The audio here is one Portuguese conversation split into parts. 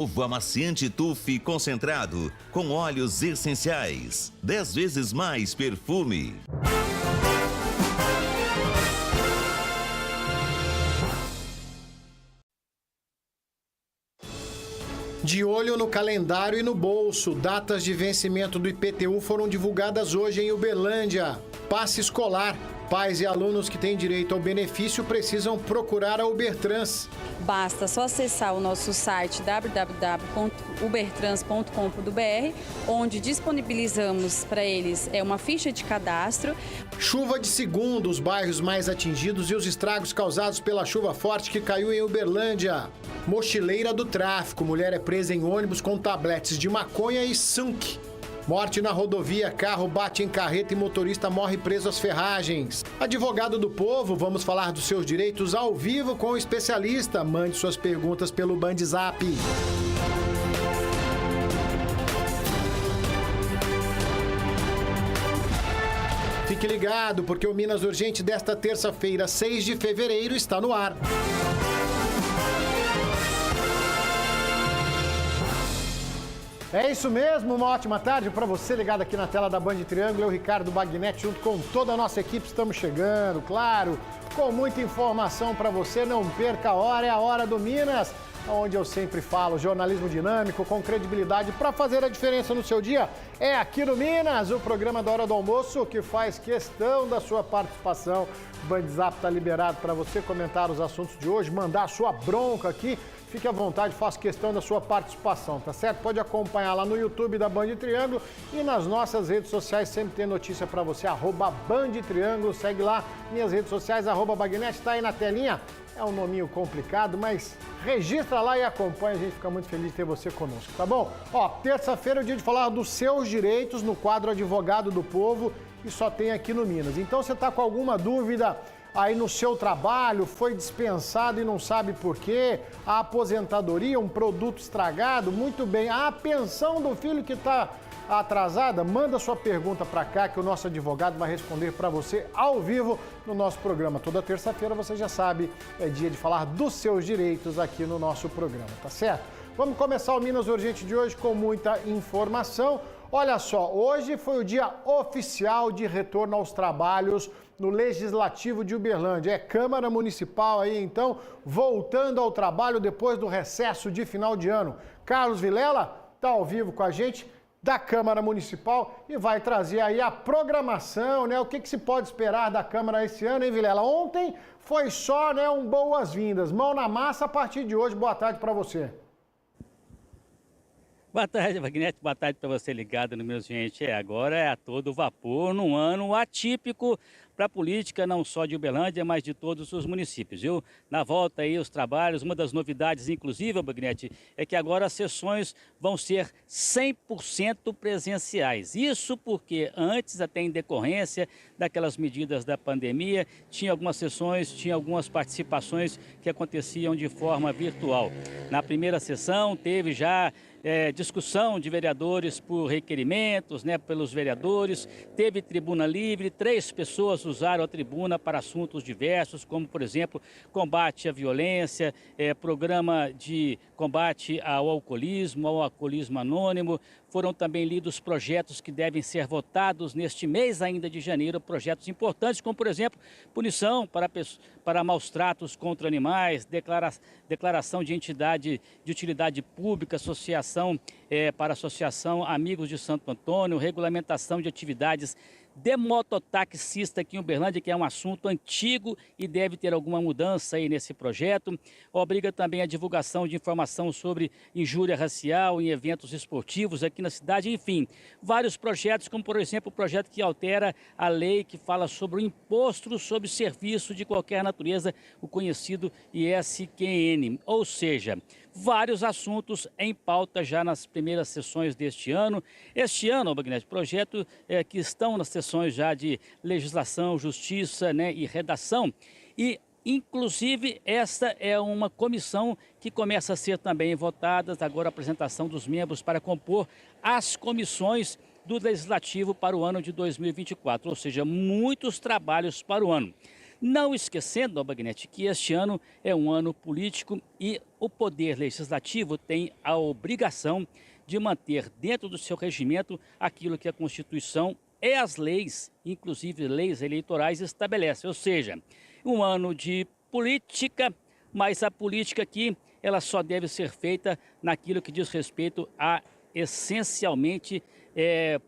Novo amaciante Tuf concentrado, com óleos essenciais. 10 vezes mais perfume. De olho no calendário e no bolso, datas de vencimento do IPTU foram divulgadas hoje em Uberlândia. Passe escolar. Pais e alunos que têm direito ao benefício precisam procurar a Ubertrans. Basta só acessar o nosso site www.ubertrans.com.br, onde disponibilizamos para eles uma ficha de cadastro. Chuva de segundo, os bairros mais atingidos e os estragos causados pela chuva forte que caiu em Uberlândia. Mochileira do tráfico, mulher é presa em ônibus com tabletes de maconha e sunk. Morte na rodovia, carro bate em carreta e motorista morre preso às ferragens. Advogado do Povo, vamos falar dos seus direitos ao vivo com o especialista. Mande suas perguntas pelo Bandzap. Fique ligado, porque o Minas Urgente desta terça-feira, 6 de fevereiro, está no ar. É isso mesmo, uma ótima tarde para você ligado aqui na tela da Band Triângulo. Eu, Ricardo Bagnetti, junto com toda a nossa equipe, estamos chegando, claro, com muita informação para você. Não perca a hora, é a Hora do Minas, onde eu sempre falo, jornalismo dinâmico, com credibilidade para fazer a diferença no seu dia. É aqui no Minas, o programa da Hora do Almoço, que faz questão da sua participação. O Bandzap está liberado para você comentar os assuntos de hoje, mandar a sua bronca aqui. Fique à vontade, faça questão da sua participação, tá certo? Pode acompanhar lá no YouTube da Band Triângulo e nas nossas redes sociais, sempre tem notícia para você, @Band Triângulo, segue lá, minhas redes sociais, @Bagnetti, tá aí na telinha. É um nominho complicado, mas registra lá e acompanha, a gente fica muito feliz de ter você conosco, tá bom? Ó, terça-feira é o dia de falar dos seus direitos no quadro Advogado do Povo e só tem aqui no Minas. Então, você tá com alguma dúvida aí no seu trabalho, foi dispensado e não sabe por quê, a aposentadoria, um produto estragado, muito bem, a pensão do filho que está atrasada, manda sua pergunta para cá que o nosso advogado vai responder para você ao vivo no nosso programa. Toda terça-feira, você já sabe, é dia de falar dos seus direitos aqui no nosso programa, tá certo? Vamos começar o Minas Urgente de hoje com muita informação. Olha só, hoje foi o dia oficial de retorno aos trabalhos no Legislativo de Uberlândia. É Câmara Municipal aí, então, voltando ao trabalho depois do recesso de final de ano. Carlos Vilela está ao vivo com a gente da Câmara Municipal e vai trazer aí a programação, né? O que se pode esperar da Câmara esse ano, hein, Vilela? Ontem foi só, né, um boas-vindas. Mão na massa a partir de hoje. Boa tarde para você. Boa tarde, Bagnetti. Boa tarde para você ligado no Minas Urgente. Agora é a todo vapor, num ano atípico para a política, não só de Uberlândia, mas de todos os municípios, viu? Na volta aí, os trabalhos, uma das novidades, inclusive, Bagnetti, é que agora as sessões vão ser 100% presenciais. Isso porque antes, até em decorrência daquelas medidas da pandemia, tinha algumas sessões, tinha algumas participações que aconteciam de forma virtual. Na primeira sessão, teve já discussão de vereadores por requerimentos, né, pelos vereadores, teve tribuna livre, 3 pessoas usaram a tribuna para assuntos diversos, como, por exemplo, combate à violência, programa de combate ao alcoolismo anônimo. Foram também lidos projetos que devem ser votados neste mês ainda de janeiro, projetos importantes, como, por exemplo, punição para maus tratos contra animais, declaração de entidade de utilidade pública, para a Associação Amigos de Santo Antônio, regulamentação de atividades de mototaxista aqui em Uberlândia, que é um assunto antigo e deve ter alguma mudança aí nesse projeto. Obriga também a divulgação de informação sobre injúria racial em eventos esportivos aqui na cidade, enfim. Vários projetos, como por exemplo o projeto que altera a lei que fala sobre o imposto sobre serviço de qualquer natureza, o conhecido ISQN, ou seja, vários assuntos em pauta já nas primeiras sessões deste ano. Este ano, Bagnetti, projeto que estão nas sessões já de legislação, justiça, né, e redação. E, inclusive, esta é uma comissão que começa a ser também votada, agora a apresentação dos membros para compor as comissões do Legislativo para o ano de 2024, ou seja, muitos trabalhos para o ano. Não esquecendo, Bagnete, que este ano é um ano político e o Poder Legislativo tem a obrigação de manter dentro do seu regimento aquilo que a Constituição e as leis, inclusive leis eleitorais, estabelecem. Ou seja, um ano de política, mas a política aqui ela só deve ser feita naquilo que diz respeito a, essencialmente,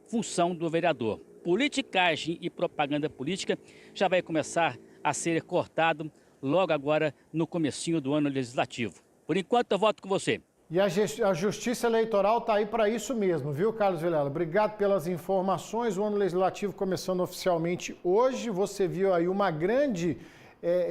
função do vereador. Politicagem e propaganda política já vai começar a ser cortado logo agora no comecinho do ano legislativo. Por enquanto, eu voto com você. E a Justiça Eleitoral está aí para isso mesmo, viu, Carlos Vilela? Obrigado pelas informações. O ano legislativo começando oficialmente hoje. Você viu aí uma grande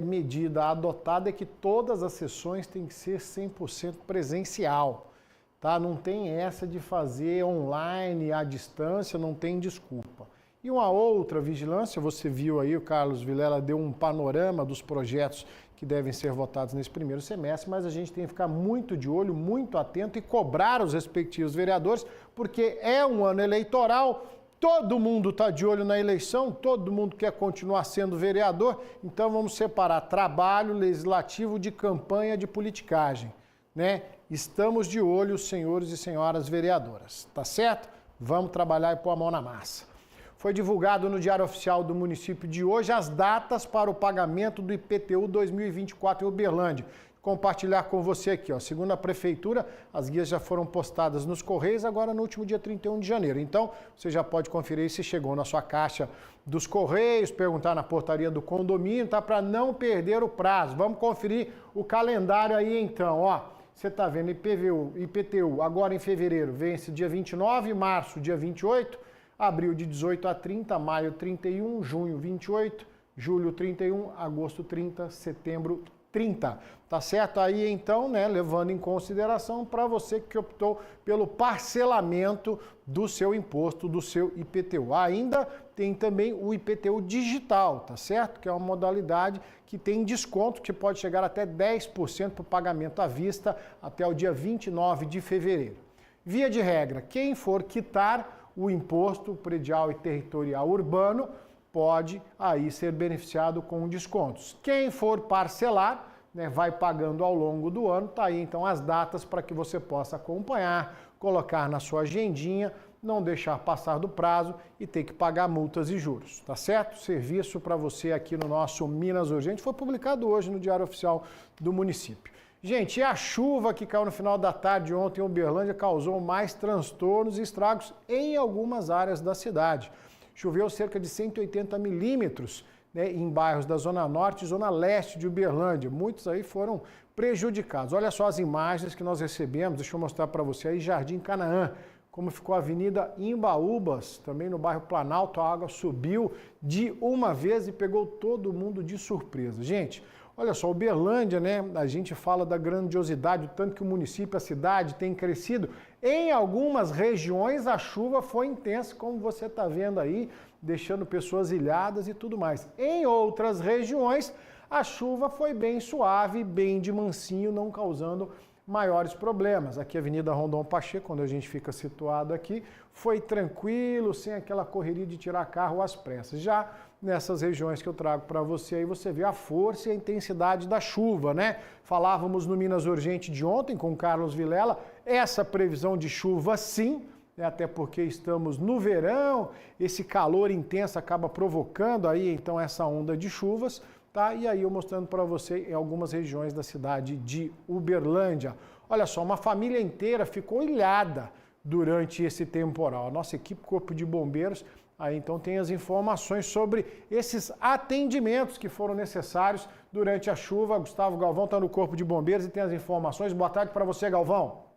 medida adotada, é que todas as sessões têm que ser 100% presencial. Tá? Não tem essa de fazer online, à distância, não tem desculpa. E uma outra vigilância, você viu aí, o Carlos Vilela deu um panorama dos projetos que devem ser votados nesse primeiro semestre, mas a gente tem que ficar muito de olho, muito atento e cobrar os respectivos vereadores, porque é um ano eleitoral, todo mundo está de olho na eleição, todo mundo quer continuar sendo vereador, então vamos separar trabalho legislativo de campanha de politicagem, né? Estamos de olho, senhores e senhoras vereadoras, tá certo? Vamos trabalhar e pôr a mão na massa. Foi divulgado no Diário Oficial do município de hoje as datas para o pagamento do IPTU 2024 em Uberlândia. Compartilhar com você aqui, ó. Segundo a Prefeitura, as guias já foram postadas nos Correios agora no último dia 31 de janeiro. Então, você já pode conferir se chegou na sua caixa dos Correios, perguntar na portaria do condomínio, tá? Para não perder o prazo. Vamos conferir o calendário aí então, ó. Você está vendo IPTU, agora em fevereiro, vence dia 29, março dia 28, abril de 18 a 30, maio 31, junho 28, julho 31, agosto 30, setembro 30. Tá certo? Aí então, né, levando em consideração para você que optou pelo parcelamento do seu imposto, do seu IPTU. Ainda tem também o IPTU digital, tá certo? Que é uma modalidade que tem desconto que pode chegar até 10% para o pagamento à vista até o dia 29 de fevereiro. Via de regra, quem for quitar o imposto predial e territorial urbano pode aí ser beneficiado com descontos. Quem for parcelar, né, vai pagando ao longo do ano, tá aí então as datas para que você possa acompanhar, colocar na sua agendinha, não deixar passar do prazo e ter que pagar multas e juros, tá certo? Serviço para você aqui no nosso Minas Urgente, foi publicado hoje no Diário Oficial do município. Gente, e a chuva que caiu no final da tarde ontem em Uberlândia causou mais transtornos e estragos em algumas áreas da cidade. Choveu cerca de 180 milímetros, né, em bairros da Zona Norte e Zona Leste de Uberlândia. Muitos aí foram prejudicados. Olha só as imagens que nós recebemos, deixa eu mostrar para você aí, Jardim Canaã, como ficou a Avenida Imbaúbas, também no bairro Planalto, a água subiu de uma vez e pegou todo mundo de surpresa. Gente, olha só, Uberlândia, né? A gente fala da grandiosidade, o tanto que o município, a cidade tem crescido. Em algumas regiões a chuva foi intensa, como você está vendo aí, deixando pessoas ilhadas e tudo mais. Em outras regiões, a chuva foi bem suave, bem de mansinho, não causando maiores problemas. Aqui a Avenida Rondon Pacheco, quando a gente fica situado aqui, foi tranquilo, sem aquela correria de tirar carro às pressas. Já nessas regiões que eu trago para você aí, você vê a força e a intensidade da chuva, né? Falávamos no Minas Urgente de ontem com o Carlos Vilela, essa previsão de chuva sim, até porque estamos no verão, esse calor intenso acaba provocando aí então essa onda de chuvas, tá? E aí eu mostrando para você em algumas regiões da cidade de Uberlândia. Olha só, uma família inteira ficou ilhada durante esse temporal. A nossa equipe Corpo de Bombeiros aí então tem as informações sobre esses atendimentos que foram necessários durante a chuva. Gustavo Galvão está no Corpo de Bombeiros e tem as informações. Boa tarde para você, Galvão.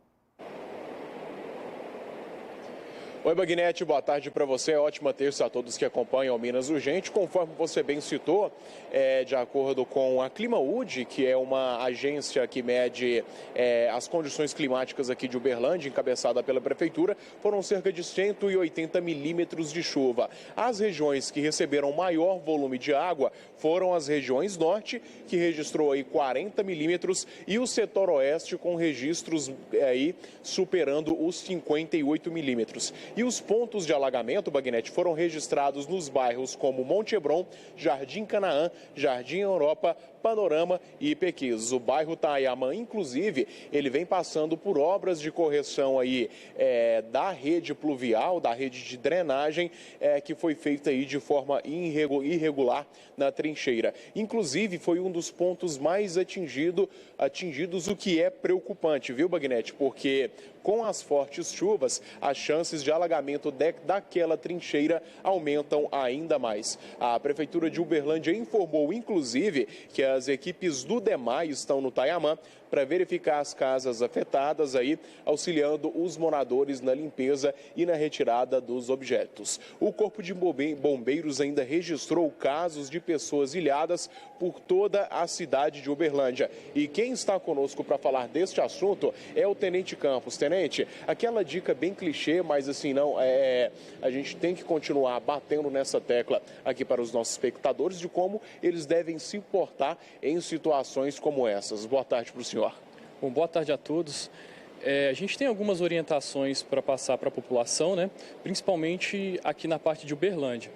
Oi, Bagnete, boa tarde para você. Ótima terça a todos que acompanham o Minas Urgente. Conforme você bem citou, de acordo com a Climaúd, que é uma agência que mede as condições climáticas aqui de Uberlândia, encabeçada pela Prefeitura, foram cerca de 180 milímetros de chuva. As regiões que receberam maior volume de água foram as regiões norte, que registrou aí 40 milímetros, e o setor oeste com registros aí superando os 58 milímetros. E os pontos de alagamento, Bagnete, foram registrados nos bairros como Monte Hebron, Jardim Canaã, Jardim Europa, Panorama e Ipequis. O bairro Tayamã, inclusive, ele vem passando por obras de correção aí da rede pluvial, da rede de drenagem, que foi feita aí de forma irregular na trincheira. Inclusive, foi um dos pontos mais atingidos, o que é preocupante, viu, Bagnete? Porque com as fortes chuvas, as chances de alagamento daquela trincheira aumentam ainda mais. A Prefeitura de Uberlândia informou, inclusive, que as equipes do DEMAI estão no Tayamã para verificar as casas afetadas, aí, auxiliando os moradores na limpeza e na retirada dos objetos. O Corpo de Bombeiros ainda registrou casos de pessoas ilhadas por toda a cidade de Uberlândia. E quem está conosco para falar deste assunto é o Tenente Campos. Tenente, aquela dica bem clichê, mas assim, não, a gente tem que continuar batendo nessa tecla aqui para os nossos espectadores de como eles devem se portar em situações como essas. Boa tarde para o senhor. Bom, boa tarde a todos. A gente tem algumas orientações para passar para a população, né? Principalmente aqui na parte de Uberlândia.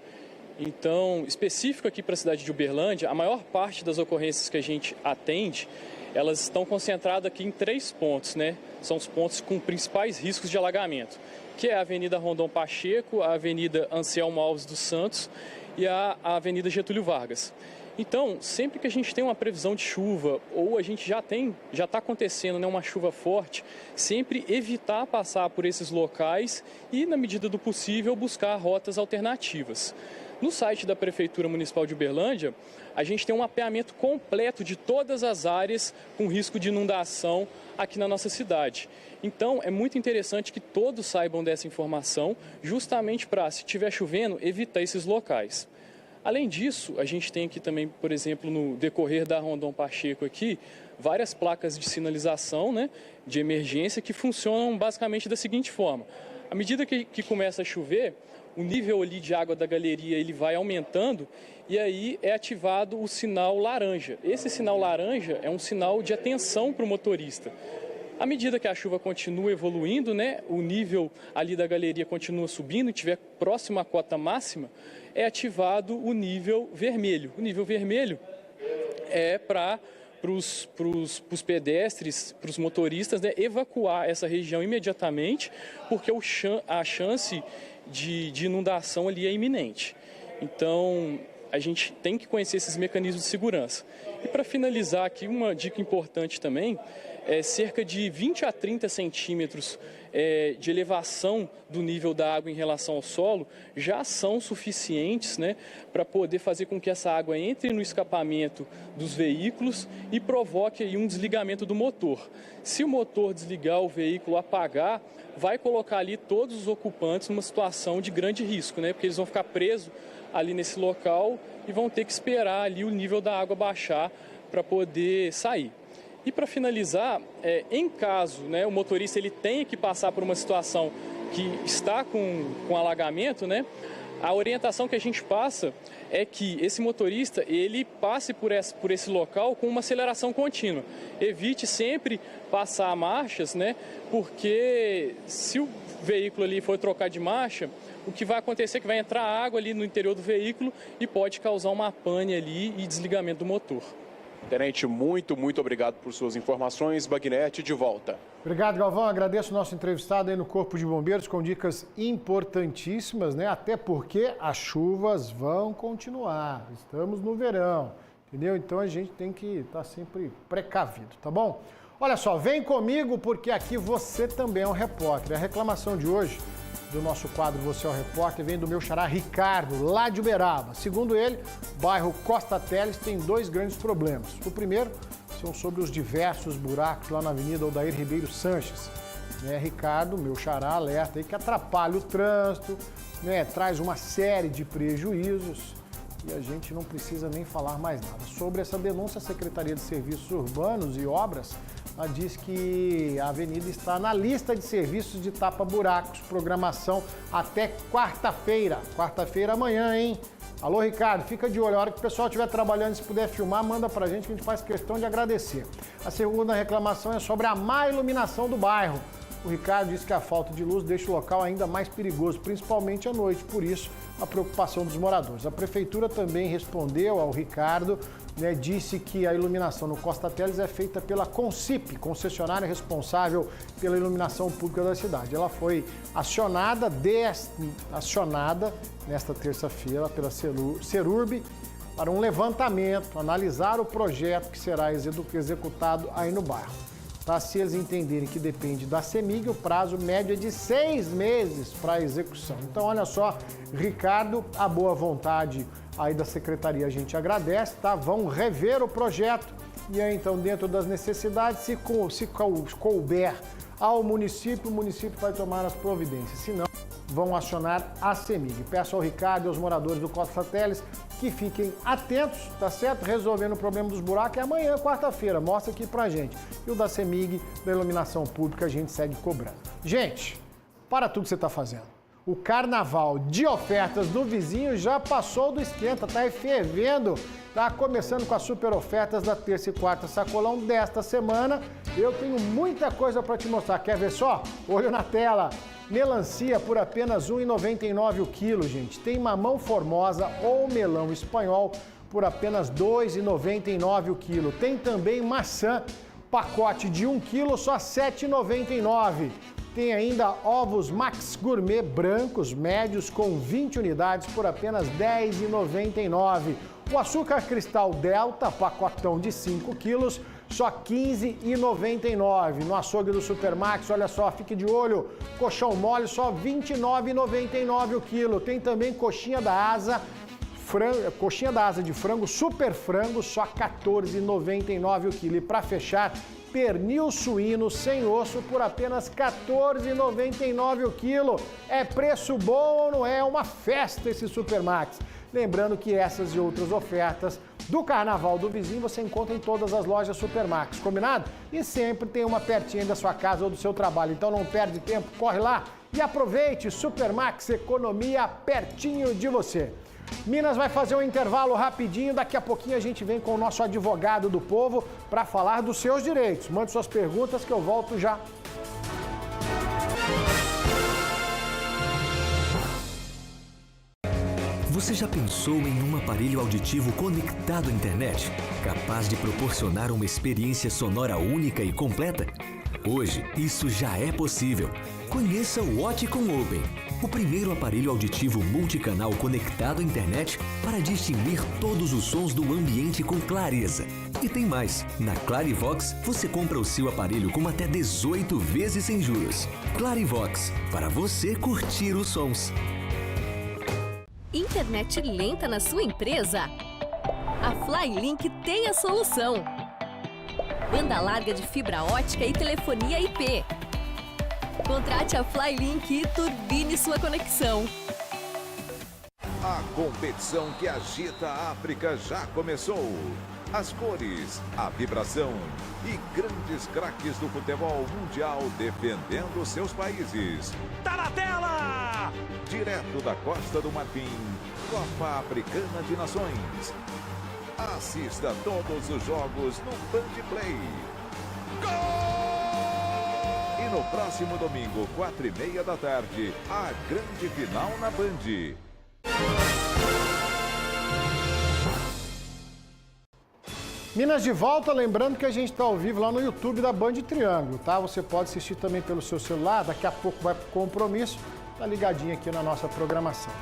Então, específico aqui para a cidade de Uberlândia, a maior parte das ocorrências que a gente atende, elas estão concentradas aqui em 3 pontos, né? São os pontos com principais riscos de alagamento, que é a Avenida Rondon Pacheco, a Avenida Anselmo Alves dos Santos e a Avenida Getúlio Vargas. Então, sempre que a gente tem uma previsão de chuva ou a gente já está acontecendo, né, uma chuva forte, sempre evitar passar por esses locais e, na medida do possível, buscar rotas alternativas. No site da Prefeitura Municipal de Uberlândia, a gente tem um mapeamento completo de todas as áreas com risco de inundação aqui na nossa cidade. Então, é muito interessante que todos saibam dessa informação, justamente para, se estiver chovendo, evitar esses locais. Além disso, a gente tem aqui também, por exemplo, no decorrer da Rondon Pacheco aqui, várias placas de sinalização, né, de emergência que funcionam basicamente da seguinte forma. À medida que começa a chover, o nível ali de água da galeria ele vai aumentando e aí é ativado o sinal laranja. Esse sinal laranja é um sinal de atenção para o motorista. À medida que a chuva continua evoluindo, né, o nível ali da galeria continua subindo e estiver próximo à cota máxima, é ativado o nível vermelho. O nível vermelho é para os pedestres, para os motoristas, né, evacuar essa região imediatamente, porque a chance de inundação ali é iminente. Então, a gente tem que conhecer esses mecanismos de segurança. E para finalizar aqui, uma dica importante também, cerca de 20 a 30 centímetros de elevação do nível da água em relação ao solo já são suficientes, né, para poder fazer com que essa água entre no escapamento dos veículos e provoque aí um desligamento do motor. Se o motor desligar, o veículo apagar, vai colocar ali todos os ocupantes numa situação de grande risco, né, porque eles vão ficar presos ali nesse local e vão ter que esperar ali o nível da água baixar para poder sair. E para finalizar, em caso, né, o motorista ele tenha que passar por uma situação que está com alagamento, né, a orientação que a gente passa é que esse motorista ele passe por esse local com uma aceleração contínua. Evite sempre passar marchas, né, porque se o veículo ali for trocar de marcha, o que vai acontecer é que vai entrar água ali no interior do veículo e pode causar uma pane ali e desligamento do motor. Tenente, muito obrigado por suas informações. Bagnete, de volta. Obrigado, Galvão. Agradeço o nosso entrevistado aí no Corpo de Bombeiros com dicas importantíssimas, né? Até porque as chuvas vão continuar. Estamos no verão, entendeu? Então a gente tem que estar sempre precavido, tá bom? Olha só, vem comigo porque aqui você também é um repórter. A reclamação de hoje do nosso quadro Você é o Repórter vem do meu xará Ricardo, lá de Uberaba. Segundo ele, o bairro Costa Teles tem 2 grandes problemas. O primeiro são sobre os diversos buracos lá na Avenida Odair Ribeiro Sanches. Ricardo, meu xará, alerta aí que atrapalha o trânsito, né, traz uma série de prejuízos e a gente não precisa nem falar mais nada. Sobre essa denúncia, a Secretaria de Serviços Urbanos e Obras diz que a avenida está na lista de serviços de tapa-buracos, programação até quarta-feira. Quarta-feira amanhã, hein? Alô, Ricardo, fica de olho. A hora que o pessoal estiver trabalhando, se puder filmar, manda pra gente que a gente faz questão de agradecer. A segunda reclamação é sobre a má iluminação do bairro. O Ricardo disse que a falta de luz deixa o local ainda mais perigoso, principalmente à noite, por isso a preocupação dos moradores. A prefeitura também respondeu ao Ricardo, né, disse que a iluminação no Costa Teles é feita pela Concip, concessionária responsável pela iluminação pública da cidade. Ela foi acionada nesta terça-feira pela Serurb para um levantamento, analisar o projeto que será executado aí no bairro. Tá? Se eles entenderem que depende da CEMIG, o prazo médio é de 6 meses para a execução. Então, olha só, Ricardo, a boa vontade aí da secretaria a gente agradece, tá? Vão rever o projeto e aí, então, dentro das necessidades, se couber ao município, o município vai tomar as providências. Se não, vão acionar a CEMIG. Peço ao Ricardo e aos moradores do Costa Teles que fiquem atentos, tá certo? Resolvendo o problema dos buracos é amanhã, quarta-feira. Mostra aqui pra gente. E o da CEMIG, da iluminação pública, a gente segue cobrando. Gente, para tudo que você tá fazendo. O carnaval de ofertas do vizinho já passou do esquenta, tá fervendo. Tá começando com as super ofertas da terça e quarta sacolão desta semana. Eu tenho muita coisa para te mostrar. Quer ver só? Olho na tela. Melancia por apenas R$ 1,99 o quilo, gente. Tem mamão formosa ou melão espanhol por apenas R$ 2,99 o quilo. Tem também maçã, pacote de 1 quilo, só R$ 7,99. Tem ainda ovos Max Gourmet brancos médios com 20 unidades por apenas R$ 10,99. O açúcar cristal Delta, pacotão de 5 quilos, só R$ 15,99. No açougue do Supermax, olha só, fique de olho, colchão mole só R$ 29,99 o quilo. Tem também coxinha da asa de frango, super frango, só R$ 14,99 o quilo. E para fechar, pernil suíno sem osso por apenas R$ 14,99 o quilo. É preço bom ou não é? Uma festa esse Supermax. Lembrando que essas e outras ofertas do Carnaval do Vizinho você encontra em todas as lojas Supermax, combinado? E sempre tem uma pertinho da sua casa ou do seu trabalho, então não perde tempo, corre lá e aproveite. Supermax, economia pertinho de você. Minas vai fazer um intervalo rapidinho, daqui a pouquinho a gente vem com o nosso advogado do povo para falar dos seus direitos. Mande suas perguntas que eu volto já. Você já pensou em um aparelho auditivo conectado à internet, capaz de proporcionar uma experiência sonora única e completa? Hoje, isso já é possível. Conheça o Oticon Open, o primeiro aparelho auditivo multicanal conectado à internet para distinguir todos os sons do ambiente com clareza. E tem mais, na Clarivox você compra o seu aparelho com até 18 vezes sem juros. Clarivox, para você curtir os sons. Internet lenta na sua empresa? A Flylink tem a solução. Banda larga de fibra ótica e telefonia IP. Contrate a Flylink e turbine sua conexão. A competição que agita a África já começou. As cores, a vibração e grandes craques do futebol mundial defendendo seus países. Tá na tela! Direto da Costa do Marfim, Copa Africana de Nações. Assista todos os jogos no Band Play. Gol! E no próximo domingo, 4h30 da tarde, a grande final na Band. Minas de volta, lembrando que a gente está ao vivo lá no YouTube da Band Triângulo, tá? Você pode assistir também pelo seu celular, daqui a pouco vai pro compromisso, tá ligadinho aqui na nossa programação.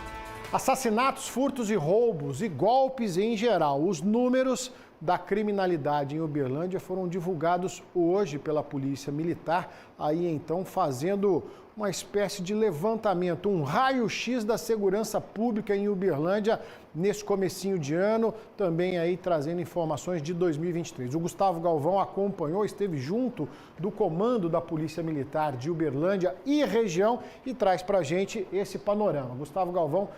Assassinatos, furtos e roubos e golpes em geral. Os números da criminalidade em Uberlândia foram divulgados hoje pela Polícia Militar, aí então fazendo uma espécie de levantamento, um raio-x da segurança pública em Uberlândia nesse comecinho de ano, também aí trazendo informações de 2023. O Gustavo Galvão acompanhou, esteve junto do comando da Polícia Militar de Uberlândia e região e traz pra gente esse panorama. Gustavo Galvão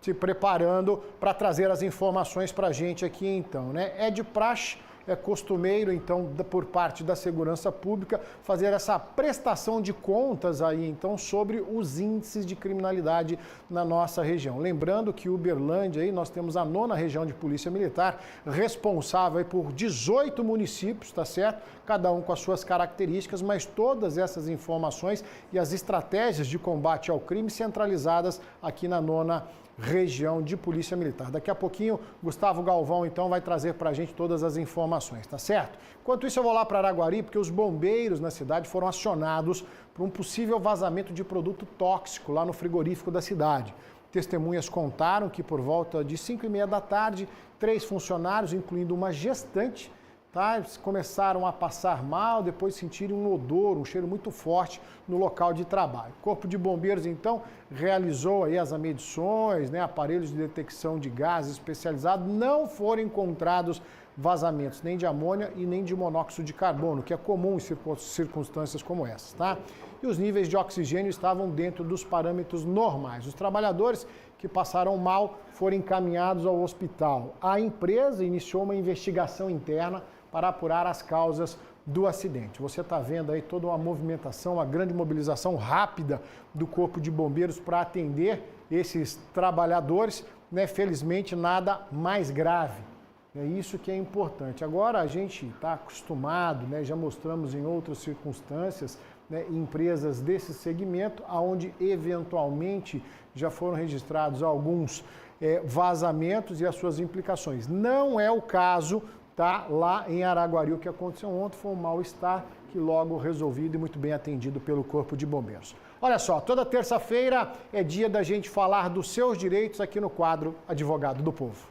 se preparando para trazer as informações pra gente aqui então, né? É de praxe é costumeiro, então, por parte da segurança pública, fazer essa prestação de contas aí, então, sobre os índices de criminalidade na nossa região. Lembrando que Uberlândia, aí, nós temos a 9ª região de Polícia Militar, responsável aí por 18 municípios, tá certo? Cada um com as suas características, mas todas essas informações e as estratégias de combate ao crime centralizadas aqui na 9ª região de Polícia Militar. Daqui a pouquinho, Gustavo Galvão, então, vai trazer para a gente todas as informações, tá certo? Enquanto isso, eu vou lá para Araguari, porque os bombeiros na cidade foram acionados por um possível vazamento de produto tóxico lá no frigorífico da cidade. Testemunhas contaram que por volta de 5h30 da tarde, 3 funcionários, incluindo uma gestante, começaram a passar mal, depois sentirem um odor, um cheiro muito forte no local de trabalho. O Corpo de Bombeiros, então, realizou aí as medições, aparelhos de detecção de gases especializados. Não foram encontrados vazamentos nem de amônia e nem de monóxido de carbono, que é comum em circunstâncias como essas, tá? E os níveis de oxigênio estavam dentro dos parâmetros normais. Os trabalhadores que passaram mal foram encaminhados ao hospital. A empresa iniciou uma investigação interna para apurar as causas do acidente. Você está vendo aí toda uma movimentação, uma grande mobilização rápida do Corpo de Bombeiros para atender esses trabalhadores, Felizmente, nada mais grave. É isso que é importante. Agora, a gente está acostumado, já mostramos em outras circunstâncias, empresas desse segmento, onde eventualmente já foram registrados alguns vazamentos e as suas implicações. Não é o caso lá em Araguari. O que aconteceu ontem foi um mal-estar que logo resolvido e muito bem atendido pelo Corpo de Bombeiros. Olha só, toda terça-feira é dia da gente falar dos seus direitos aqui no quadro Advogado do Povo.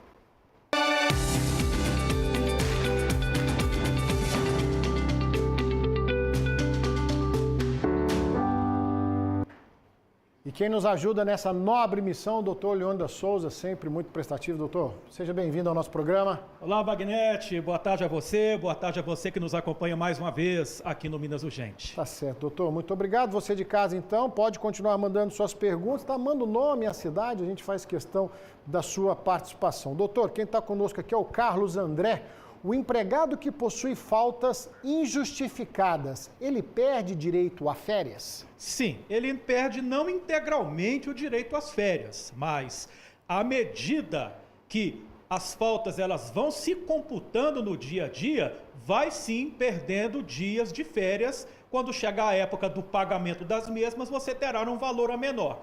E quem nos ajuda nessa nobre missão, o doutor Leônidas Souza, sempre muito prestativo. Doutor, seja bem-vindo ao nosso programa. Olá, Bagnete. Boa tarde a você que nos acompanha mais uma vez aqui no Minas Urgente. Tá certo, doutor. Muito obrigado. Você de casa, então, pode continuar mandando suas perguntas, manda o nome e a cidade, a gente faz questão da sua participação. Doutor, quem está conosco aqui é o Carlos André. O empregado que possui faltas injustificadas, ele perde direito a férias? Sim, ele perde não integralmente o direito às férias, mas à medida que as faltas elas vão se computando no dia a dia, vai sim perdendo dias de férias. Quando chegar a época do pagamento das mesmas, você terá um valor a menor.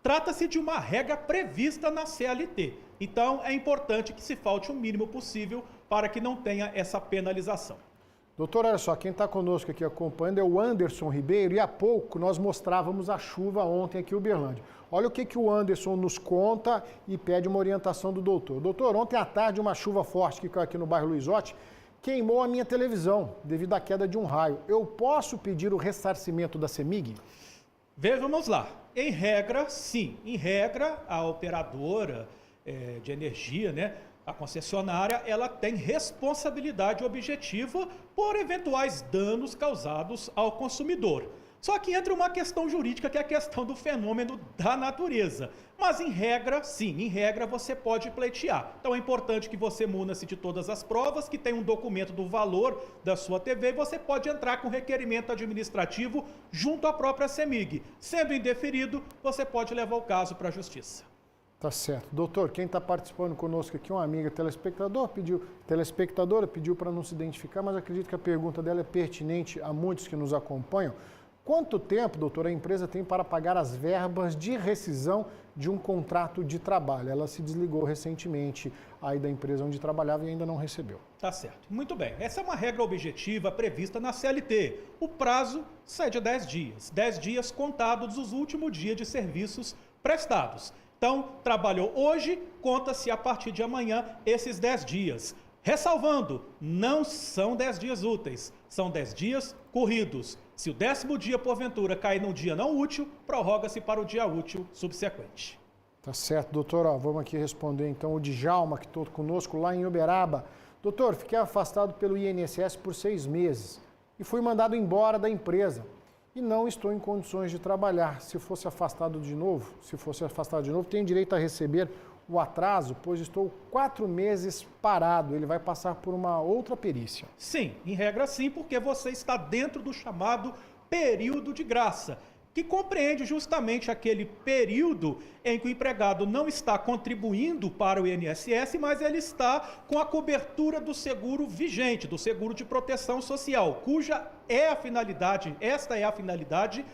Trata-se de uma regra prevista na CLT. Então, é importante que se falte o mínimo possível para que não tenha essa penalização. Doutor, olha só, quem está conosco aqui acompanhando é o Anderson Ribeiro e há pouco nós mostrávamos a chuva ontem aqui em Uberlândia. Olha o que o Anderson nos conta e pede uma orientação do doutor. Doutor, ontem à tarde uma chuva forte que caiu aqui no bairro Luizotti queimou a minha televisão devido à queda de um raio. Eu posso pedir o ressarcimento da CEMIG? Vamos lá. Em regra, sim. Em regra, a operadora de energia, a concessionária, ela tem responsabilidade objetiva por eventuais danos causados ao consumidor. Só que entra uma questão jurídica, que é a questão do fenômeno da natureza. Mas em regra, sim, em regra você pode pleitear. Então é importante que você muna-se de todas as provas, que tem um documento do valor da sua TV, e você pode entrar com requerimento administrativo junto à própria CEMIG. Sendo indeferido, você pode levar o caso para a justiça. Tá certo. Doutor, quem está participando conosco aqui, uma amiga telespectadora pediu para não se identificar, mas acredito que a pergunta dela é pertinente a muitos que nos acompanham. Quanto tempo, doutor, a empresa tem para pagar as verbas de rescisão de um contrato de trabalho? Ela se desligou recentemente aí da empresa onde trabalhava e ainda não recebeu. Tá certo. Muito bem. Essa é uma regra objetiva prevista na CLT. O prazo é de 10 dias. 10 dias contados dos últimos dias de serviços prestados. Então, trabalhou hoje, conta-se a partir de amanhã esses 10 dias. Ressalvando, não são 10 dias úteis, são 10 dias corridos. Se o 10º dia, porventura, cair num dia não útil, prorroga-se para o dia útil subsequente. Tá certo, doutor. Vamos aqui responder então o Djalma, que está conosco lá em Uberaba. Doutor, fiquei afastado pelo INSS por 6 meses e fui mandado embora da empresa. E não estou em condições de trabalhar. Se fosse afastado de novo, tenho direito a receber o atraso, pois estou 4 meses parado. Ele vai passar por uma outra perícia. Sim, em regra sim, porque você está dentro do chamado período de graça, que compreende justamente aquele período em que o empregado não está contribuindo para o INSS, mas ele está com a cobertura do seguro vigente, do seguro de proteção social, cuja é a finalidade, esta é a finalidade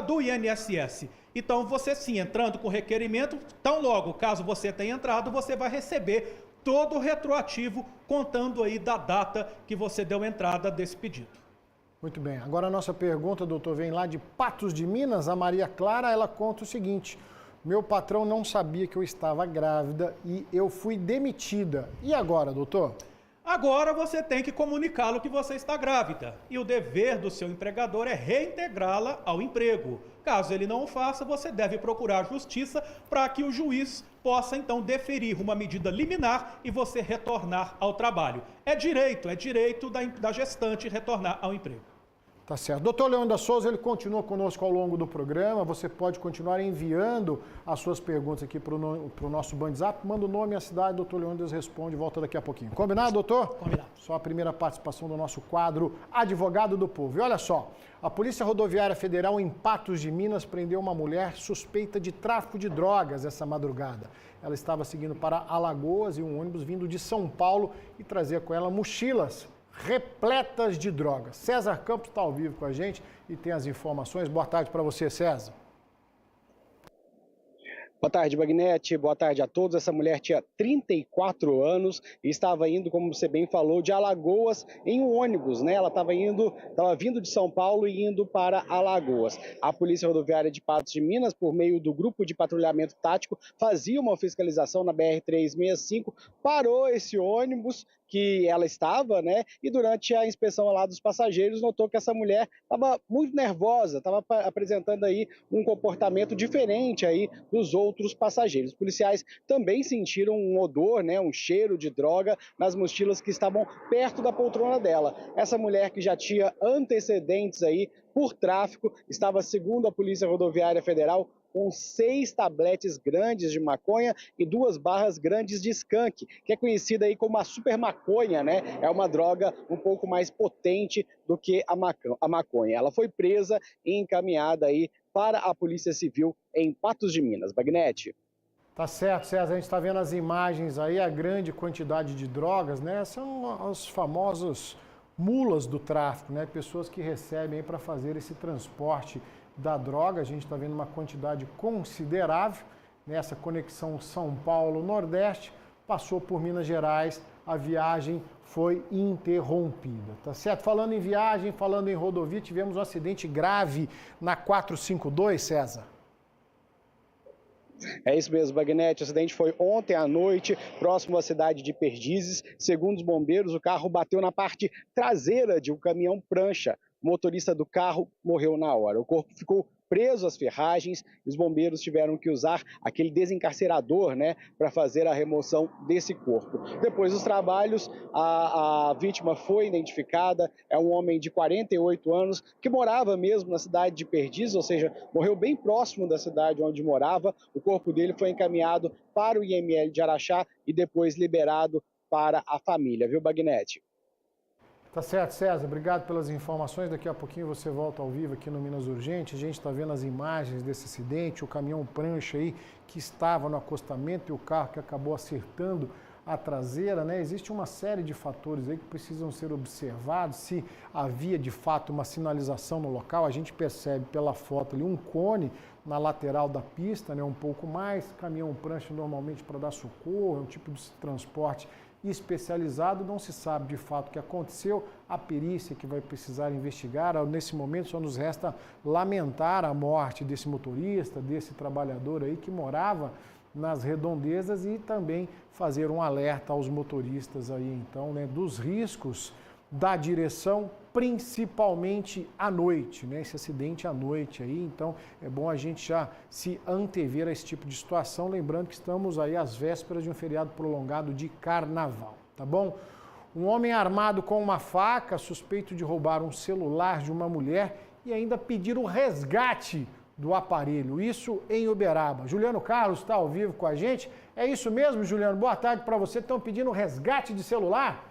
do INSS. Então, você sim, entrando com requerimento, tão logo, caso você tenha entrado, você vai receber todo o retroativo, contando aí da data que você deu entrada desse pedido. Muito bem. Agora a nossa pergunta, doutor, vem lá de Patos de Minas. A Maria Clara, ela conta o seguinte: meu patrão não sabia que eu estava grávida e eu fui demitida. E agora, doutor? Agora você tem que comunicá-lo que você está grávida. E o dever do seu empregador é reintegrá-la ao emprego. Caso ele não o faça, você deve procurar a justiça para que o juiz possa então deferir uma medida liminar e você retornar ao trabalho. É direito da gestante retornar ao emprego. Tá certo. Doutor Leandro Souza, ele continua conosco ao longo do programa. Você pode continuar enviando as suas perguntas aqui para o nosso WhatsApp. Manda o nome e a cidade, doutor Leandro responde e volta daqui a pouquinho. Combinado, doutor? Combinado. Só a primeira participação do nosso quadro Advogado do Povo. E olha só, a Polícia Rodoviária Federal em Patos de Minas prendeu uma mulher suspeita de tráfico de drogas essa madrugada. Ela estava seguindo para Alagoas e um ônibus vindo de São Paulo e trazia com ela mochilas repletas de drogas. César Campos está ao vivo com a gente e tem as informações. Boa tarde para você, César. Boa tarde, Bagnete. Boa tarde a todos. Essa mulher tinha 34 anos e estava indo, como você bem falou, de Alagoas em um ônibus, né? Ela estava vindo de São Paulo e indo para Alagoas. A Polícia Rodoviária de Patos de Minas, por meio do Grupo de Patrulhamento Tático, fazia uma fiscalização na BR-365, parou esse ônibus que ela estava, né? E durante a inspeção lá dos passageiros, notou que essa mulher estava muito nervosa, estava apresentando aí um comportamento diferente aí dos outros passageiros. Os policiais também sentiram um odor, né? Um cheiro de droga nas mochilas que estavam perto da poltrona dela. Essa mulher que já tinha antecedentes aí por tráfico, estava, segundo a Polícia Rodoviária Federal, com 6 tabletes grandes de maconha e 2 barras grandes de skunk, que é conhecida aí como a super maconha, né? É uma droga um pouco mais potente do que a maconha. Ela foi presa e encaminhada aí para a Polícia Civil em Patos de Minas. Bagnete. Tá certo, César. A gente está vendo as imagens aí, a grande quantidade de drogas, né? São as famosas mulas do tráfico, né? Pessoas que recebem para fazer esse transporte da droga. A gente está vendo uma quantidade considerável nessa conexão São Paulo-Nordeste, passou por Minas Gerais, a viagem foi interrompida, tá certo? Falando em viagem, falando em rodovia, tivemos um acidente grave na 452, César. É isso mesmo, Bagnete. O acidente foi ontem à noite, próximo à cidade de Perdizes. Segundo os bombeiros, o carro bateu na parte traseira de um caminhão prancha. O motorista do carro morreu na hora. O corpo ficou preso às ferragens e os bombeiros tiveram que usar aquele desencarcerador, né, para fazer a remoção desse corpo. Depois dos trabalhos, a vítima foi identificada, é um homem de 48 anos que morava mesmo na cidade de Perdizes, ou seja, morreu bem próximo da cidade onde morava. O corpo dele foi encaminhado para o IML de Araxá e depois liberado para a família, viu, Bagnete? Tá certo, César. Obrigado pelas informações. Daqui a pouquinho você volta ao vivo aqui no Minas Urgente. A gente está vendo as imagens desse acidente, o caminhão prancha aí que estava no acostamento e o carro que acabou acertando a traseira, né? Existe uma série de fatores aí que precisam ser observados. Se havia de fato uma sinalização no local, a gente percebe pela foto ali um cone na lateral da pista, né? Um pouco mais, caminhão prancha normalmente para dar socorro, é um tipo de transporte especializado, não se sabe de fato o que aconteceu, a perícia que vai precisar investigar. Nesse momento só nos resta lamentar a morte desse motorista, desse trabalhador aí que morava nas redondezas e também fazer um alerta aos motoristas aí então, né, dos riscos da direção, principalmente à noite, né? Esse acidente à noite aí, então é bom a gente já se antever a esse tipo de situação, lembrando que estamos aí às vésperas de um feriado prolongado de carnaval, tá bom? Um homem armado com uma faca, suspeito de roubar um celular de uma mulher e ainda pedir o resgate do aparelho, isso em Uberaba. Juliano Carlos está ao vivo com a gente. É isso mesmo, Juliano? Boa tarde para você. Estão pedindo resgate de celular?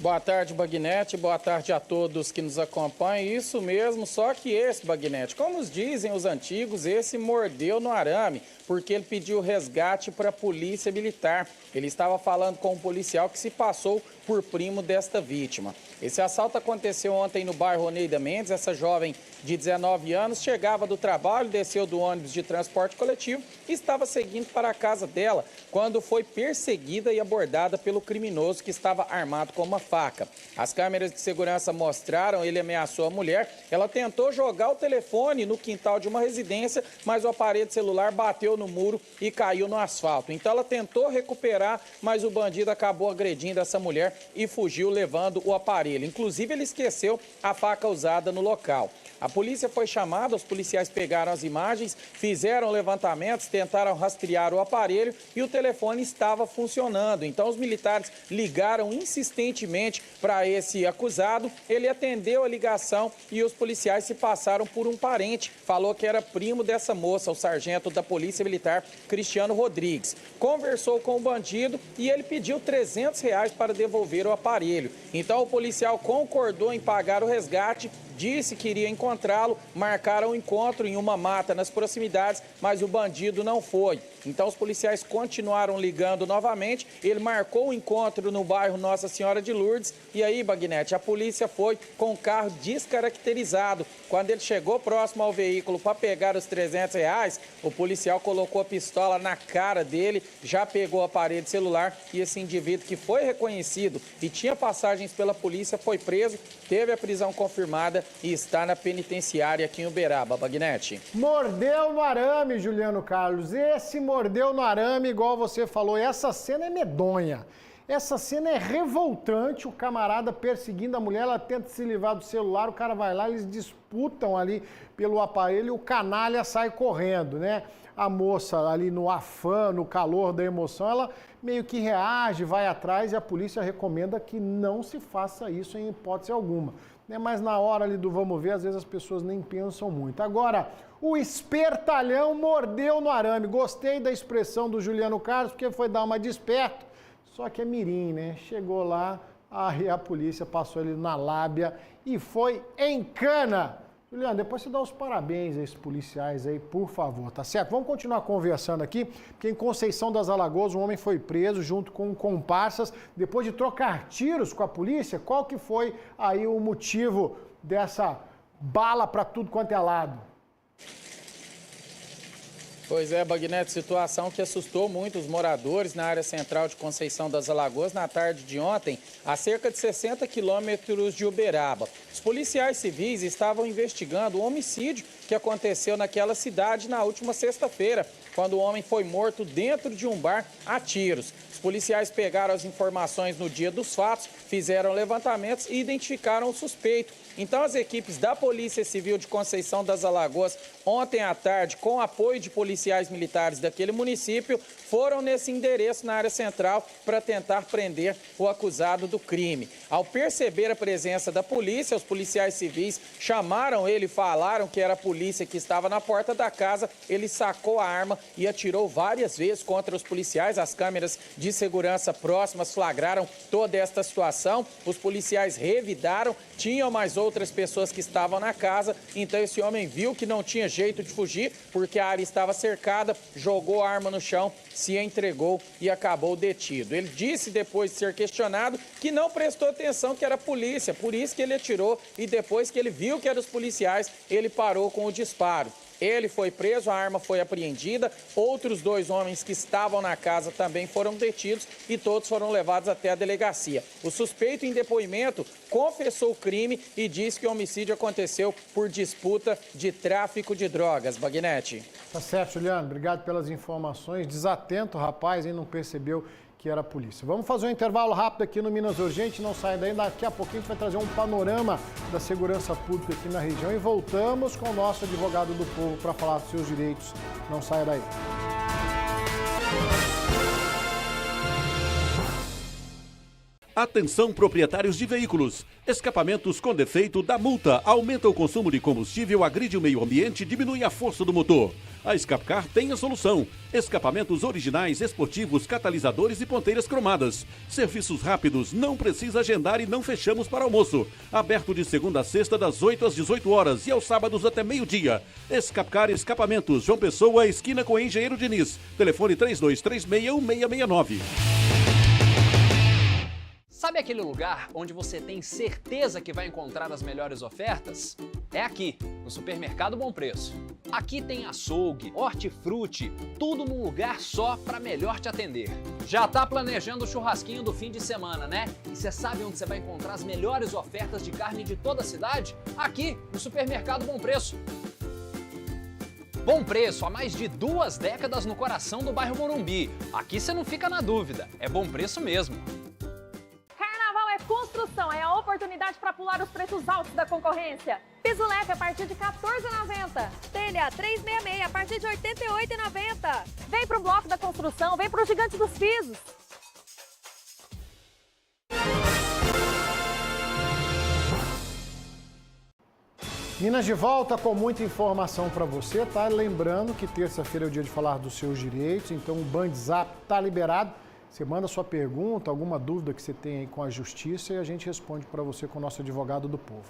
Boa tarde, Bagnete. Boa tarde a todos que nos acompanham. Isso mesmo, só que esse, Bagnete, como dizem os antigos, esse mordeu no arame, porque ele pediu resgate para a polícia militar. Ele estava falando com um policial que se passou por primo desta vítima. Esse assalto aconteceu ontem no bairro Oneida Mendes. Essa jovem de 19 anos chegava do trabalho, desceu do ônibus de transporte coletivo e estava seguindo para a casa dela, quando foi perseguida e abordada pelo criminoso que estava armado com uma faca. As câmeras de segurança mostraram, ele ameaçou a mulher, ela tentou jogar o telefone no quintal de uma residência, mas o aparelho celular bateu no muro e caiu no asfalto. Então ela tentou recuperar, mas o bandido acabou agredindo essa mulher e fugiu levando o aparelho. Inclusive ele esqueceu a faca usada no local. A polícia foi chamada, os policiais pegaram as imagens, fizeram levantamentos, tentaram rastrear o aparelho e o telefone estava funcionando. Então os militares ligaram insistentemente para esse acusado, ele atendeu a ligação e os policiais se passaram por um parente. Falou que era primo dessa moça, o sargento da Polícia Militar, Cristiano Rodrigues. Conversou com o bandido e ele pediu R$300 para devolver o aparelho. Então o policial concordou em pagar o resgate, disse que iria encontrá-lo, marcaram o encontro em uma mata nas proximidades, mas o bandido não foi. Então os policiais continuaram ligando novamente, ele marcou o encontro no bairro Nossa Senhora de Lourdes e aí, Bagnete, a polícia foi com o carro descaracterizado. Quando ele chegou próximo ao veículo para pegar os R$300, o policial colocou a pistola na cara dele, já pegou o aparelho celular e esse indivíduo que foi reconhecido e tinha passagens pela polícia foi preso, teve a prisão confirmada e está na penitenciária aqui em Uberaba, Bagnete. Mordeu no arame, Juliano Carlos. Esse mordeu no arame, igual você falou. Essa cena é medonha. Essa cena é revoltante. O camarada perseguindo a mulher, ela tenta se livrar do celular, o cara vai lá, eles disputam ali pelo aparelho e o canalha sai correndo, né? A moça ali no afã, no calor da emoção, ela meio que reage, vai atrás e a polícia recomenda que não se faça isso em hipótese alguma. Mas na hora ali do vamos ver, às vezes as pessoas nem pensam muito. Agora, o espertalhão mordeu no arame. Gostei da expressão do Juliano Carlos, porque foi dar uma de esperto. Só que é mirim, né? Chegou lá, aí a polícia passou ele na lábia e foi em cana. Juliano, depois você dá os parabéns a esses policiais aí, por favor, tá certo? Vamos continuar conversando aqui, porque em Conceição das Alagoas um homem foi preso junto com comparsas depois de trocar tiros com a polícia. Qual que foi aí o motivo dessa bala para tudo quanto é lado? Pois é, Bagnete, situação que assustou muito os moradores na área central de Conceição das Alagoas na tarde de ontem, a cerca de 60 quilômetros de Uberaba. Os policiais civis estavam investigando o homicídio que aconteceu naquela cidade na última sexta-feira, quando o homem foi morto dentro de um bar a tiros. Os policiais pegaram as informações no dia dos fatos, fizeram levantamentos e identificaram o suspeito. Então as equipes da Polícia Civil de Conceição das Alagoas, ontem à tarde, com apoio de policiais militares daquele município, foram nesse endereço na área central para tentar prender o acusado do crime. Ao perceber a presença da polícia, os policiais civis chamaram ele, falaram que era a polícia que estava na porta da casa, ele sacou a arma e atirou várias vezes contra os policiais. As câmeras de segurança próximas flagraram toda esta situação. Os policiais revidaram, tinham mais outras pessoas que estavam na casa, então esse homem viu que não tinha jeito de fugir, porque a área estava cercada, jogou a arma no chão, se entregou e acabou detido. Ele disse, depois de ser questionado, que não prestou atenção que era a polícia, por isso que ele atirou e depois que ele viu que eram os policiais, ele parou com o disparo. Ele foi preso, a arma foi apreendida, outros 2 homens que estavam na casa também foram detidos e todos foram levados até a delegacia. O suspeito em depoimento confessou o crime e disse que o homicídio aconteceu por disputa de tráfico de drogas. Bagnete. Tá certo, Juliano. Obrigado pelas informações. Desatento, rapaz, não percebeu que era a polícia. Vamos fazer um intervalo rápido aqui no Minas Urgente, não sai daí, daqui a pouquinho a gente vai trazer um panorama da segurança pública aqui na região e voltamos com o nosso advogado do povo para falar dos seus direitos. Não saia daí. Atenção proprietários de veículos. Escapamentos com defeito dá multa, aumenta o consumo de combustível, agride o meio ambiente e diminui a força do motor. A Escapcar tem a solução. Escapamentos originais, esportivos, catalisadores e ponteiras cromadas. Serviços rápidos, não precisa agendar e não fechamos para almoço. Aberto de segunda a sexta das 8 às 18 horas e aos sábados até meio-dia. Escapcar Escapamentos, João Pessoa, esquina com Engenheiro Diniz. Telefone 3236-1669. Sabe aquele lugar onde você tem certeza que vai encontrar as melhores ofertas? É aqui, no Supermercado Bom Preço. Aqui tem açougue, hortifruti, tudo num lugar só para melhor te atender. Já tá planejando o churrasquinho do fim de semana, né? E você sabe onde você vai encontrar as melhores ofertas de carne de toda a cidade? Aqui, no Supermercado Bom Preço. Bom Preço, há mais de 2 décadas no coração do bairro Morumbi. Aqui você não fica na dúvida, é bom preço mesmo. Construção é a oportunidade para pular os preços altos da concorrência. Piso leve a partir de R$ 14,90. Telha 366 a partir de R$ 88,90. Vem pro bloco da construção, vem pro gigante dos pisos. Minas de volta com muita informação para você, tá? Lembrando que terça-feira é o dia de falar dos seus direitos, então o Band Zap tá liberado. Você manda sua pergunta, alguma dúvida que você tem aí com a justiça e a gente responde para você com o nosso advogado do povo.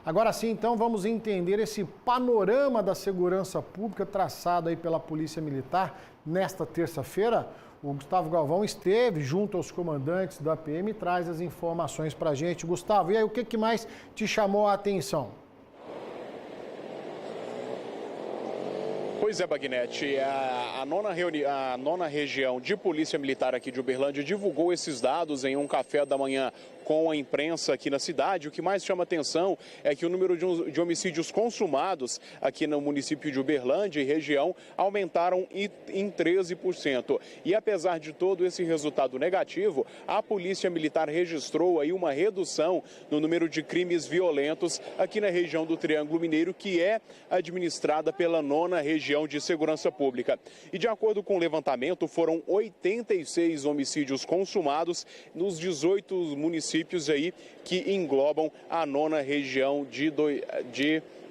Agora sim, então, vamos entender esse panorama da segurança pública traçado aí pela Polícia Militar nesta terça-feira. O Gustavo Galvão esteve junto aos comandantes da PM e traz as informações para a gente. Gustavo, e aí o que mais te chamou a atenção? Pois é, Bagnetti, a nona região de Polícia Militar aqui de Uberlândia divulgou esses dados em um café da manhã com a imprensa aqui na cidade. O que mais chama atenção é que o número de homicídios consumados aqui no município de Uberlândia e região aumentaram em 13%. E apesar de todo esse resultado negativo, a Polícia Militar registrou aí uma redução no número de crimes violentos aqui na região do Triângulo Mineiro, que é administrada pela nona região de segurança pública. E de acordo com o levantamento, foram 86 homicídios consumados nos 18 municípios aí que englobam a nona região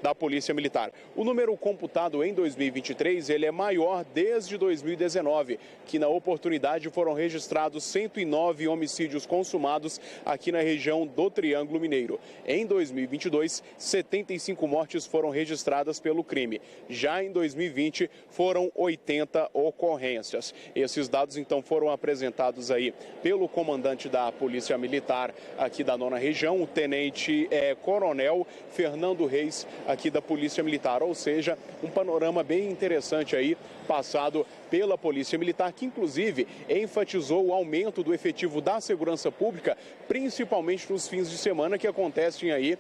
da Polícia Militar. O número computado em 2023, ele é maior desde 2019, que na oportunidade foram registrados 109 homicídios consumados aqui na região do Triângulo Mineiro. Em 2022, 75 mortes foram registradas pelo crime. Já em 2020, foram 80 ocorrências. Esses dados, então, foram apresentados aí pelo comandante da Polícia Militar aqui da nona região, o tenente coronel Fernando Reis, aqui da Polícia Militar, ou seja, um panorama bem interessante aí, passado pela Polícia Militar, que inclusive enfatizou o aumento do efetivo da segurança pública, principalmente nos fins de semana, que acontecem aí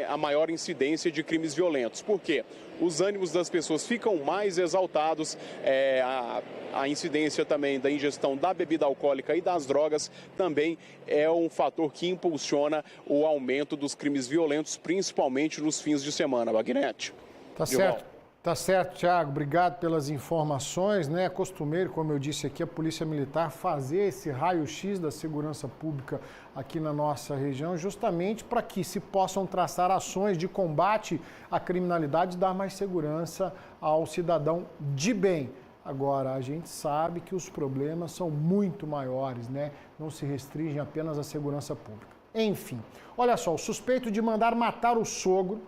a maior incidência de crimes violentos. Por quê? Os ânimos das pessoas ficam mais exaltados, a incidência também da ingestão da bebida alcoólica e das drogas também é um fator que impulsiona o aumento dos crimes violentos, principalmente nos fins de semana, Bagnetti. Tá certo. Tá certo, Thiago. Obrigado pelas informações, né? É costumeiro, como eu disse aqui, a Polícia Militar fazer esse raio-x da segurança pública aqui na nossa região, justamente para que se possam traçar ações de combate à criminalidade e dar mais segurança ao cidadão de bem. Agora, a gente sabe que os problemas são muito maiores, né? Não se restringem apenas à segurança pública. Enfim, olha só, o suspeito de mandar matar o sogro,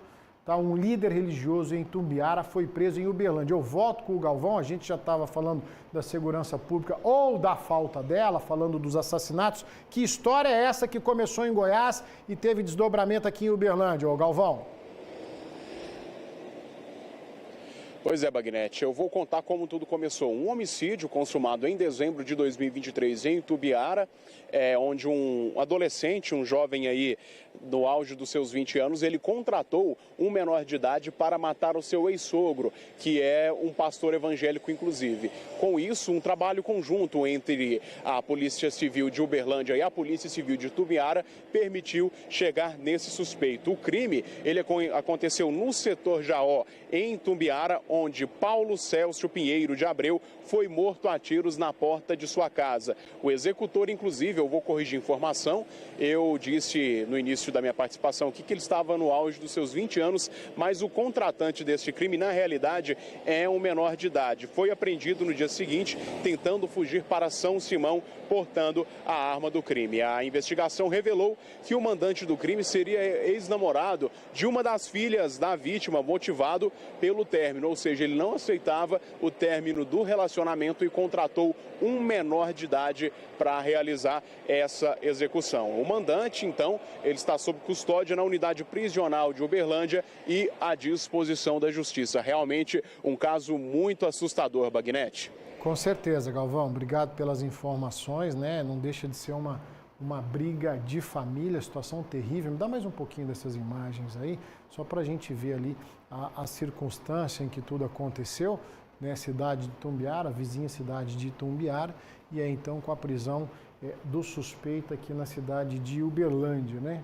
tá, um líder religioso em Itumbiara, foi preso em Uberlândia. Eu volto com o Galvão, a gente já estava falando da segurança pública ou da falta dela, falando dos assassinatos. Que história é essa que começou em Goiás e teve desdobramento aqui em Uberlândia, ô Galvão? Pois é, Bagnetti, eu vou contar como tudo começou. Um homicídio consumado em dezembro de 2023 em Itumbiara, onde um adolescente, um jovem aí no auge dos seus 20 anos, ele contratou um menor de idade para matar o seu ex-sogro, que é um pastor evangélico, inclusive. Com isso, um trabalho conjunto entre a Polícia Civil de Uberlândia e a Polícia Civil de Itumbiara permitiu chegar nesse suspeito. O crime, ele aconteceu no setor Jaó, em Itumbiara, onde Paulo Célcio Pinheiro de Abreu foi morto a tiros na porta de sua casa. O executor, inclusive, eu vou corrigir a informação, eu disse no início da minha participação aqui que ele estava no auge dos seus 20 anos, mas o contratante deste crime, na realidade, é um menor de idade. Foi apreendido no dia seguinte, tentando fugir para São Simão, portando a arma do crime. A investigação revelou que o mandante do crime seria ex-namorado de uma das filhas da vítima, motivado pelo término, ou seja, ele não aceitava o término do relacionamento e contratou um menor de idade para realizar essa execução. O mandante, então, ele está sob custódia na unidade prisional de Uberlândia e à disposição da Justiça. Realmente um caso muito assustador, Bagnetti. Com certeza, Galvão. Obrigado pelas informações, né? Não deixa de ser uma briga de família, situação terrível. Me dá mais um pouquinho dessas imagens aí, só para a gente ver ali a circunstância em que tudo aconteceu, né? Cidade de Itumbiara, vizinha cidade de Itumbiara, e aí então com a prisão do suspeito aqui na cidade de Uberlândia, né?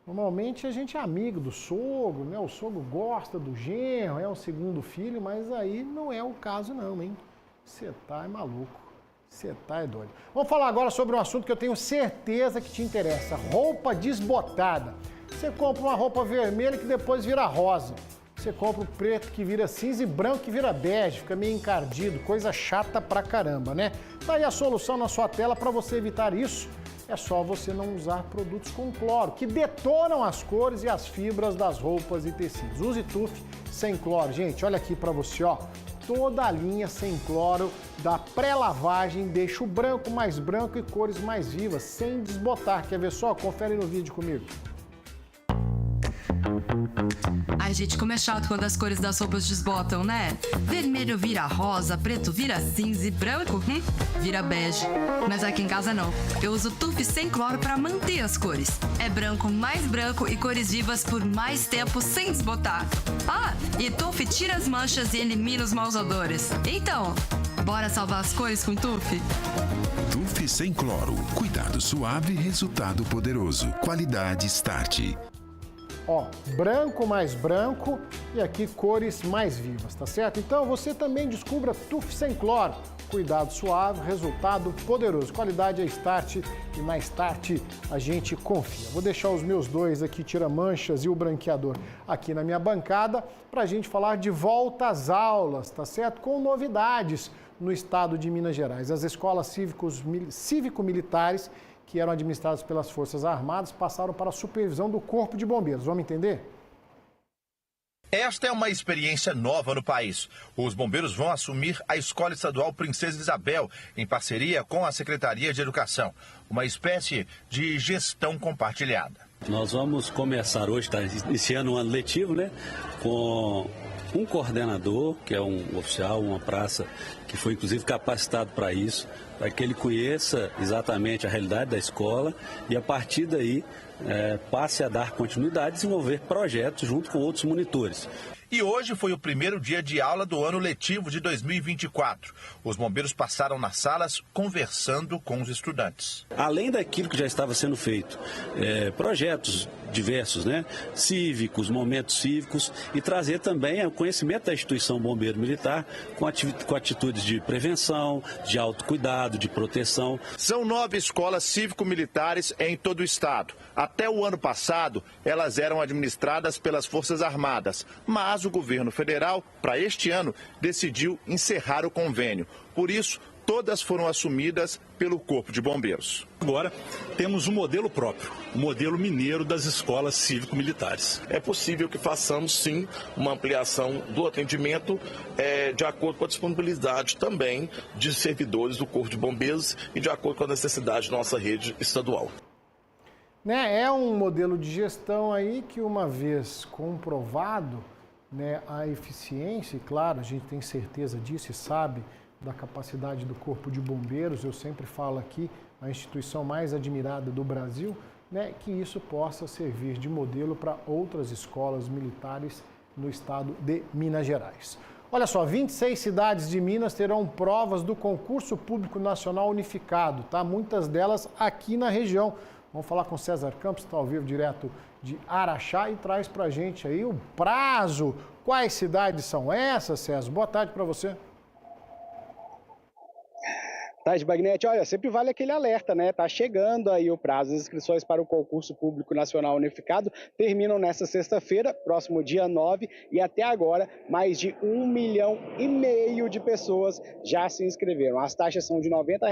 Normalmente a gente é amigo do sogro, né? O sogro gosta do genro, é o segundo filho, mas aí não é o caso não, hein? Você tá maluco. Você tá doido. Vamos falar agora sobre um assunto que eu tenho certeza que te interessa. Roupa desbotada. Você compra uma roupa vermelha que depois vira rosa. Você compra o preto que vira cinza e branco que vira bege. Fica meio encardido, coisa chata pra caramba, né? Tá aí a solução na sua tela para você evitar isso. É só você não usar produtos com cloro, que detonam as cores e as fibras das roupas e tecidos. Use TUF sem cloro. Gente, olha aqui para você, ó. Toda a linha sem cloro da pré-lavagem deixa o branco mais branco e cores mais vivas, sem desbotar. Quer ver só? Confere no vídeo comigo. Ai, gente, como é chato quando as cores das roupas desbotam, né? Vermelho vira rosa, preto vira cinza e branco vira bege. Mas aqui em casa não. Eu uso TUF sem cloro para manter as cores. É branco mais branco e cores vivas por mais tempo sem desbotar. Ah, e TUF tira as manchas e elimina os maus odores. Então, bora salvar as cores com TUF? TUF sem cloro. Cuidado suave, resultado poderoso. Qualidade Start. Ó, branco mais branco e aqui cores mais vivas, tá certo? Então você também descubra TUF sem cloro. Cuidado suave, resultado poderoso. Qualidade é Start e na Start a gente confia. Vou deixar os meus dois aqui, tira-manchas e o branqueador, aqui na minha bancada para a gente falar de volta às aulas, tá certo? Com novidades no estado de Minas Gerais. As escolas cívico-militares que eram administradas pelas Forças Armadas passaram para a supervisão do Corpo de Bombeiros. Vamos entender? Esta é uma experiência nova no país. Os bombeiros vão assumir a Escola Estadual Princesa Isabel, em parceria com a Secretaria de Educação. Uma espécie de gestão compartilhada. Nós vamos começar hoje, está iniciando um ano letivo, né? Com um coordenador, que é um oficial, uma praça, que foi inclusive capacitado para isso, para que ele conheça exatamente a realidade da escola e a partir daí passe a dar continuidade e desenvolver projetos junto com outros monitores. E hoje foi o primeiro dia de aula do ano letivo de 2024. Os bombeiros passaram nas salas conversando com os estudantes. Além daquilo que já estava sendo feito, projetos diversos, né? Cívicos, momentos cívicos e trazer também o conhecimento da instituição Bombeiro Militar com atitudes de prevenção, de autocuidado, de proteção. São 9 escolas cívico-militares em todo o estado. Até o ano passado, elas eram administradas pelas Forças Armadas, mas o governo federal, para este ano, decidiu encerrar o convênio. Por isso, todas foram assumidas pelo Corpo de Bombeiros. Agora temos um modelo próprio, o modelo mineiro das escolas cívico-militares. É possível que façamos sim uma ampliação do atendimento de acordo com a disponibilidade também de servidores do Corpo de Bombeiros e de acordo com a necessidade da nossa rede estadual. Né, é um modelo de gestão aí que, uma vez comprovado, né, a eficiência, e claro, a gente tem certeza disso e sabe da capacidade do Corpo de Bombeiros, eu sempre falo aqui, a instituição mais admirada do Brasil, né, que isso possa servir de modelo para outras escolas militares no estado de Minas Gerais. Olha só, 26 cidades de Minas terão provas do Concurso Público Nacional Unificado, tá? Muitas delas aqui na região. Vamos falar com César Campos, que está ao vivo direto de Araxá e traz para a gente aí o prazo. Quais cidades são essas, César? Boa tarde para você. Tarde, Bagnete. Olha, sempre vale aquele alerta, né? Tá chegando aí o prazo. As inscrições para o Concurso Público Nacional Unificado terminam nesta sexta-feira, próximo dia 9, e até agora mais de 1,5 milhão de pessoas já se inscreveram. As taxas são de R$ 90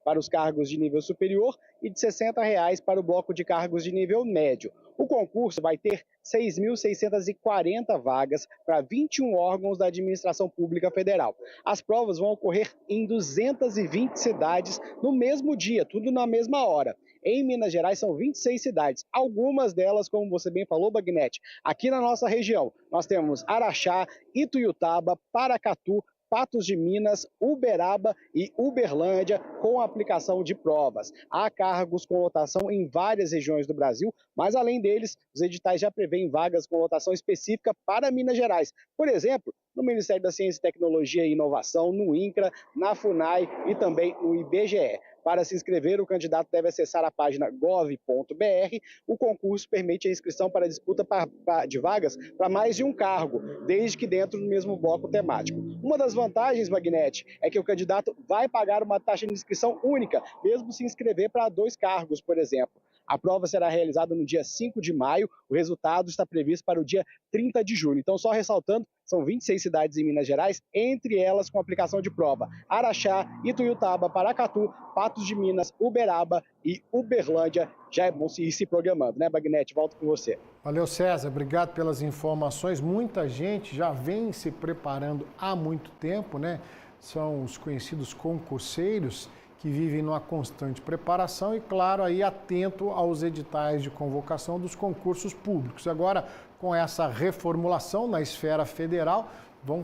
para os cargos de nível superior e de R$ 60 para o bloco de cargos de nível médio. O concurso vai ter 6.640 vagas para 21 órgãos da administração pública federal. As provas vão ocorrer em 220 cidades no mesmo dia, tudo na mesma hora. Em Minas Gerais são 26 cidades, algumas delas, como você bem falou, Bagnete, aqui na nossa região. Nós temos Araxá, Ituiutaba, Paracatu, Patos de Minas, Uberaba e Uberlândia com a aplicação de provas. Há cargos com lotação em várias regiões do Brasil, mas além deles, os editais já prevêem vagas com lotação específica para Minas Gerais. Por exemplo, no Ministério da Ciência, Tecnologia e Inovação, no INCRA, na FUNAI e também no IBGE. Para se inscrever, o candidato deve acessar a página gov.br. O concurso permite a inscrição para a disputa de vagas para mais de um cargo, desde que dentro do mesmo bloco temático. Uma das vantagens, Bagnete, é que o candidato vai pagar uma taxa de inscrição única, mesmo se inscrever para 2 cargos, por exemplo. A prova será realizada no dia 5 de maio, o resultado está previsto para o dia 30 de junho. Então, só ressaltando, são 26 cidades em Minas Gerais, entre elas com aplicação de prova: Araxá, Ituiutaba, Paracatu, Patos de Minas, Uberaba e Uberlândia. Já é bom ir se programando, né, Bagnete? Volto com você. Valeu, César. Obrigado pelas informações. Muita gente já vem se preparando há muito tempo, né? São os conhecidos concurseiros que vivem numa constante preparação e, claro, aí atento aos editais de convocação dos concursos públicos. Agora, com essa reformulação na esfera federal,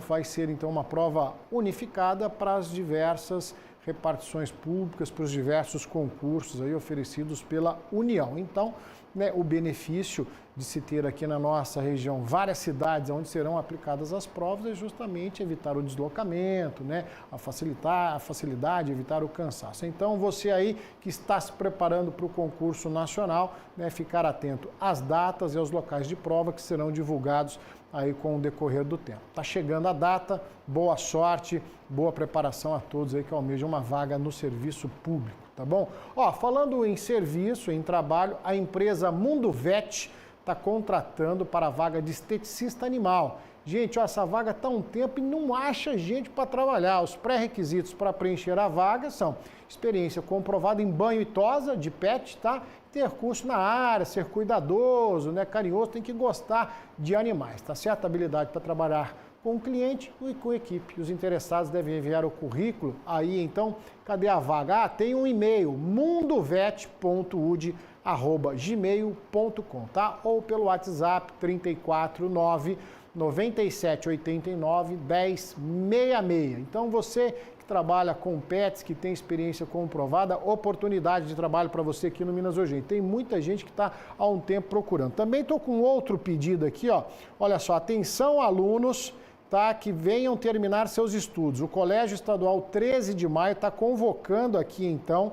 vai ser então uma prova unificada para as diversas repartições públicas, para os diversos concursos aí oferecidos pela União. Então, né, o benefício de se ter aqui na nossa região várias cidades onde serão aplicadas as provas é justamente evitar o deslocamento, né, a facilidade, evitar o cansaço. Então, você aí que está se preparando para o concurso nacional, né, ficar atento às datas e aos locais de prova que serão divulgados aí com o decorrer do tempo. Está chegando a data, boa sorte, boa preparação a todos aí que almejam uma vaga no serviço público, tá bom? Ó, falando em serviço, em trabalho, a empresa Mundo Vet está contratando para a vaga de esteticista animal. Gente, ó, essa vaga está há um tempo e não acha gente para trabalhar. Os pré-requisitos para preencher a vaga são experiência comprovada em banho e tosa de pet, tá? Ter curso na área, ser cuidadoso, né, carinhoso, tem que gostar de animais, tá certo? Habilidade para trabalhar com o cliente e com a equipe. Os interessados devem enviar o currículo. Aí, então, cadê a vaga? Ah, tem um e-mail, mundovet.ud@gmail.com, tá? Ou pelo WhatsApp 349 9789 1066. Então, você que trabalha com pets, que tem experiência comprovada, oportunidade de trabalho para você aqui no Minas Urgente. Tem muita gente que está há um tempo procurando. Também estou com outro pedido aqui, ó. Olha só, atenção alunos, tá, que venham terminar seus estudos. O Colégio Estadual 13 de Maio está convocando aqui, então,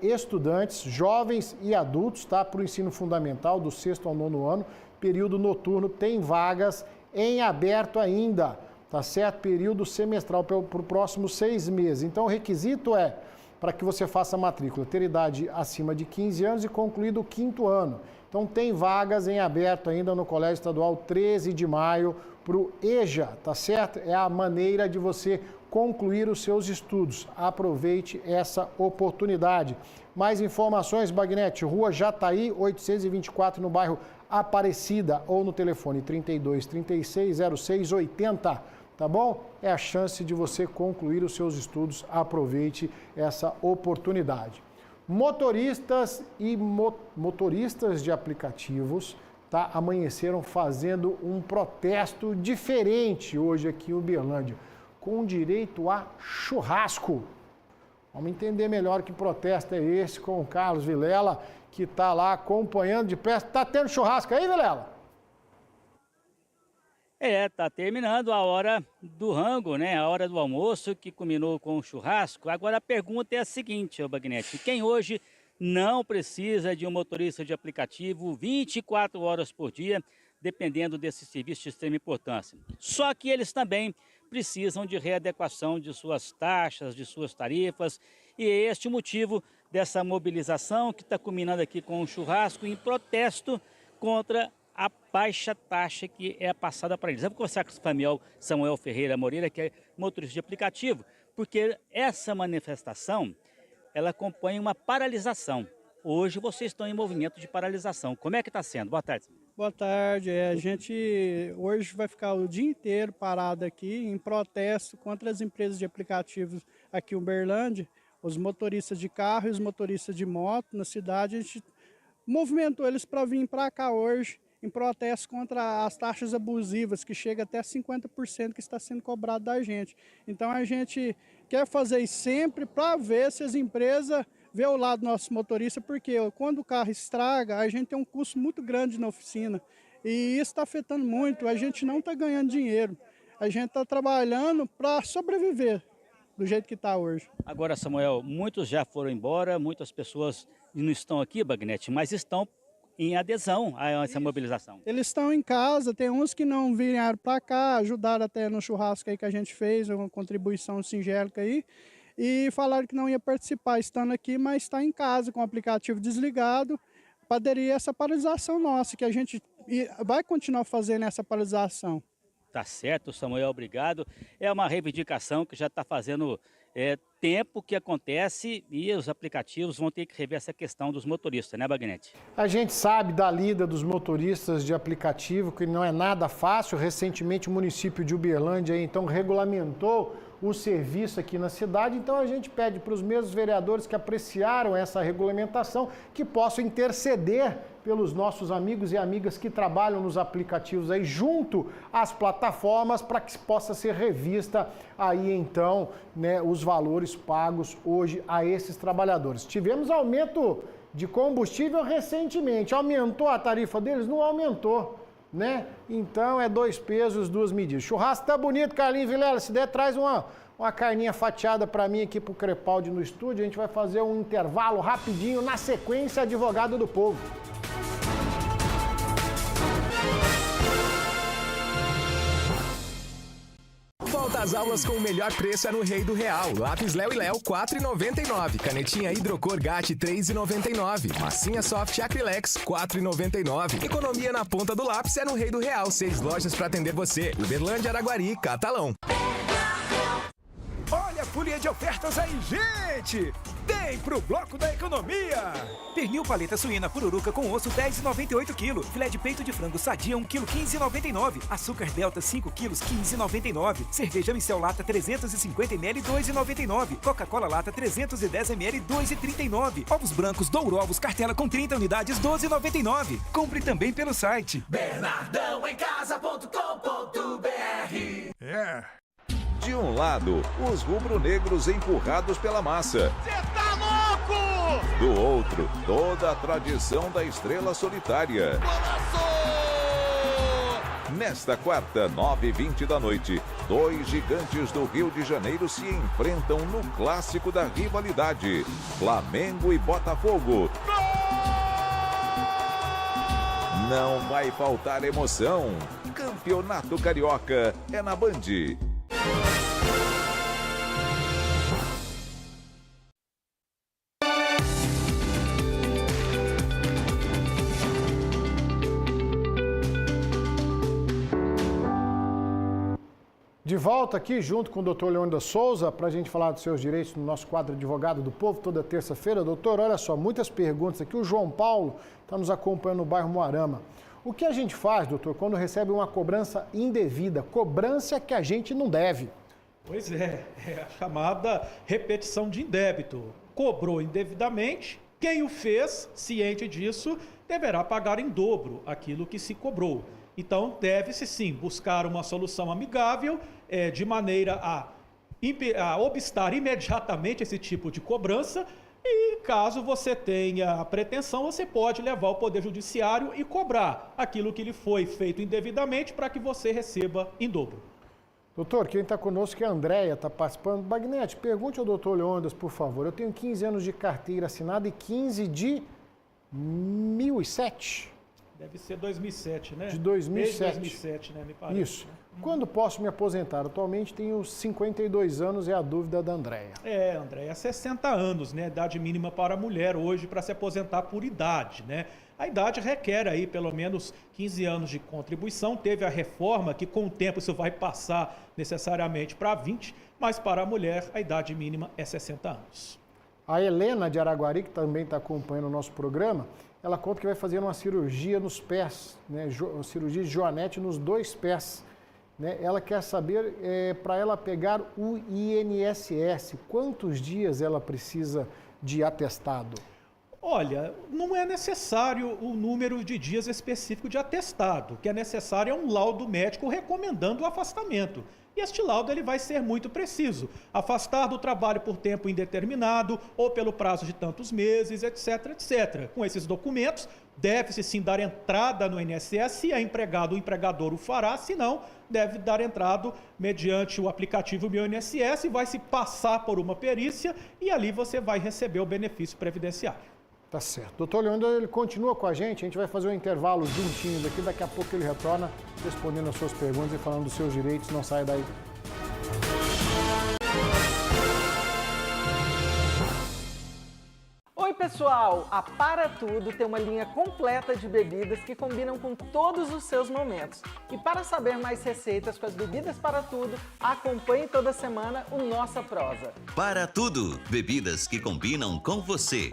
estudantes, jovens e adultos, tá, para o ensino fundamental, do 6º ao 9º ano, período noturno, tem vagas em aberto ainda, tá certo? Período semestral para os próximos 6 meses. Então, o requisito é, para que você faça a matrícula, ter idade acima de 15 anos e concluído o 5º ano. Então, tem vagas em aberto ainda no Colégio Estadual 13 de Maio para o EJA, tá certo? É a maneira de você concluir os seus estudos. Aproveite essa oportunidade. Mais informações, Bagnete, Rua Jataí, 824, no bairro Aparecida, ou no telefone 32 36 06 80, tá bom? É a chance de você concluir os seus estudos. Aproveite essa oportunidade. Motoristas e motoristas de aplicativos, tá, amanheceram fazendo um protesto diferente hoje aqui em Uberlândia, com direito a churrasco. Vamos entender melhor que protesto é esse com o Carlos Vilela, que está lá acompanhando de perto. Está tendo churrasco aí, Vilela? Tá terminando a hora do rango, né? A hora do almoço, que culminou com o churrasco. Agora a pergunta é a seguinte, Bagnete: quem hoje não precisa de um motorista de aplicativo 24 horas por dia, dependendo desse serviço de extrema importância. Só que eles também precisam de readequação de suas taxas, de suas tarifas, e é este o motivo dessa mobilização que está culminando aqui com um churrasco em protesto contra a baixa taxa que é passada para eles. Eu vou conversar com o Samuel Ferreira Moreira, que é motorista de aplicativo, porque essa manifestação, ela acompanha uma paralisação. Hoje vocês estão em movimento de paralisação. Como é que está sendo? Boa tarde. Boa tarde. A gente hoje vai ficar o dia inteiro parado aqui em protesto contra as empresas de aplicativos aqui em Uberlândia, os motoristas de carro e os motoristas de moto na cidade. A gente movimentou eles para vir para cá hoje em protesto contra as taxas abusivas, que chega até 50% que está sendo cobrado da gente. Então a gente quer fazer isso sempre para ver se as empresas vê o lado do nosso motorista, porque quando o carro estraga, a gente tem um custo muito grande na oficina e isso está afetando muito, a gente não está ganhando dinheiro, a gente está trabalhando para sobreviver do jeito que está hoje. Agora, Samuel, muitos já foram embora, muitas pessoas não estão aqui, Bagnete, mas estão em adesão a essa mobilização. Eles estão em casa, tem uns que não vieram para cá, ajudaram até no churrasco aí que a gente fez, uma contribuição singélica aí, e falaram que não ia participar estando aqui, mas está em casa com o aplicativo desligado para aderir a essa paralisação nossa, que a gente vai continuar fazendo essa paralisação. Tá certo, Samuel, obrigado. É uma reivindicação que já está fazendo tempo que acontece e os aplicativos vão ter que rever essa questão dos motoristas, né, Bagnete? A gente sabe da lida dos motoristas de aplicativo, que não é nada fácil. Recentemente o município de Uberlândia então regulamentou o serviço aqui na cidade, então a gente pede para os mesmos vereadores que apreciaram essa regulamentação que possam interceder pelos nossos amigos e amigas que trabalham nos aplicativos aí junto às plataformas para que possa ser revista aí então, né, os valores pagos hoje a esses trabalhadores. Tivemos aumento de combustível recentemente, aumentou a tarifa deles? Não aumentou, né? Então é 2 pesos, 2 medidas. Churrasco tá bonito, Carlinhos Vilela. Se der, traz uma carninha fatiada para mim aqui pro Crepaldi no estúdio. A gente vai fazer um intervalo rapidinho. Na sequência, advogado do povo. Volta às aulas com o melhor preço é no Rei do Real. Lápis Léo e Léo, R$ 4,99. Canetinha Hidrocor GAT, R$ 3,99. Massinha Soft Acrylex, R$ 4,99. Economia na ponta do lápis é no Rei do Real. 6 lojas para atender você. Uberlândia, Araguari, Catalão. Olha a folia de ofertas aí, gente! Vem pro Bloco da Economia! Pernil paleta suína pururuca com osso 10,98 kg. Filé de peito de frango sadia 1 kg 15,99. Açúcar Delta 5 kg 15,99. Cerveja Micel Lata 350 ml 2,99. Coca-Cola Lata 310 ml 2,39. Ovos brancos Dourovos cartela com 30 unidades 12,99. Compre também pelo site bernardãoemcasa.com.br. De um lado, os rubro-negros empurrados pela massa. Cê tá louco! Do outro, toda a tradição da estrela solitária. Golaço! Nesta quarta, 9h20 da noite, 2 gigantes do Rio de Janeiro se enfrentam no clássico da rivalidade. Flamengo e Botafogo. Não vai faltar emoção. Campeonato Carioca é na Band. De volta aqui junto com o doutor Leônidas Souza para a gente falar dos seus direitos no nosso quadro Advogado do Povo toda terça-feira. Doutor, olha só, muitas perguntas aqui. O João Paulo está nos acompanhando no bairro Moarama. O que a gente faz, doutor, quando recebe uma cobrança indevida, cobrança que a gente não deve? Pois é a chamada repetição de indébito. Cobrou indevidamente, quem o fez, ciente disso, deverá pagar em dobro aquilo que se cobrou. Então, deve-se sim buscar uma solução amigável, de maneira a obstar imediatamente esse tipo de cobrança. E caso você tenha a pretensão, você pode levar ao Poder Judiciário e cobrar aquilo que lhe foi feito indevidamente para que você receba em dobro. Doutor, quem está conosco é a Andréia, está participando. Bagnete, pergunte ao doutor Leônidas, por favor. Eu tenho 15 anos de carteira assinada e 15 de 1007. Deve ser 2007, né? De 2007. Desde 2007, né? Me parece. Isso. Quando posso me aposentar? Atualmente tenho 52 anos, é a dúvida da Andréia. Andréia, 60 anos, né? Idade mínima para a mulher hoje para se aposentar por idade, né? A idade requer aí pelo menos 15 anos de contribuição. Teve a reforma que com o tempo isso vai passar necessariamente para 20, mas para a mulher a idade mínima é 60 anos. A Helena de Araguari, que também está acompanhando o nosso programa, ela conta que vai fazer uma cirurgia nos pés, né? Cirurgia de joanete nos 2 pés. Né? Ela quer saber, para ela pegar o INSS, quantos dias ela precisa de atestado? Olha, não é necessário o número de dias específico de atestado. O que é necessário é um laudo médico recomendando o afastamento. E este laudo ele vai ser muito preciso. Afastar do trabalho por tempo indeterminado ou pelo prazo de tantos meses, etc, etc. Com esses documentos, deve-se sim dar entrada no INSS. Se é empregado, o empregador o fará. Se não, deve dar entrada mediante o aplicativo Meu INSS. Vai se passar por uma perícia e ali você vai receber o benefício previdenciário. Tá certo. Doutor Leandro, ele continua com a gente vai fazer um intervalo juntinho daqui, daqui a pouco ele retorna respondendo as suas perguntas e falando dos seus direitos, não saia daí. Oi pessoal, a Para Tudo tem uma linha completa de bebidas que combinam com todos os seus momentos. E para saber mais receitas com as bebidas Para Tudo, acompanhe toda semana o Nossa Prosa. Para Tudo, bebidas que combinam com você.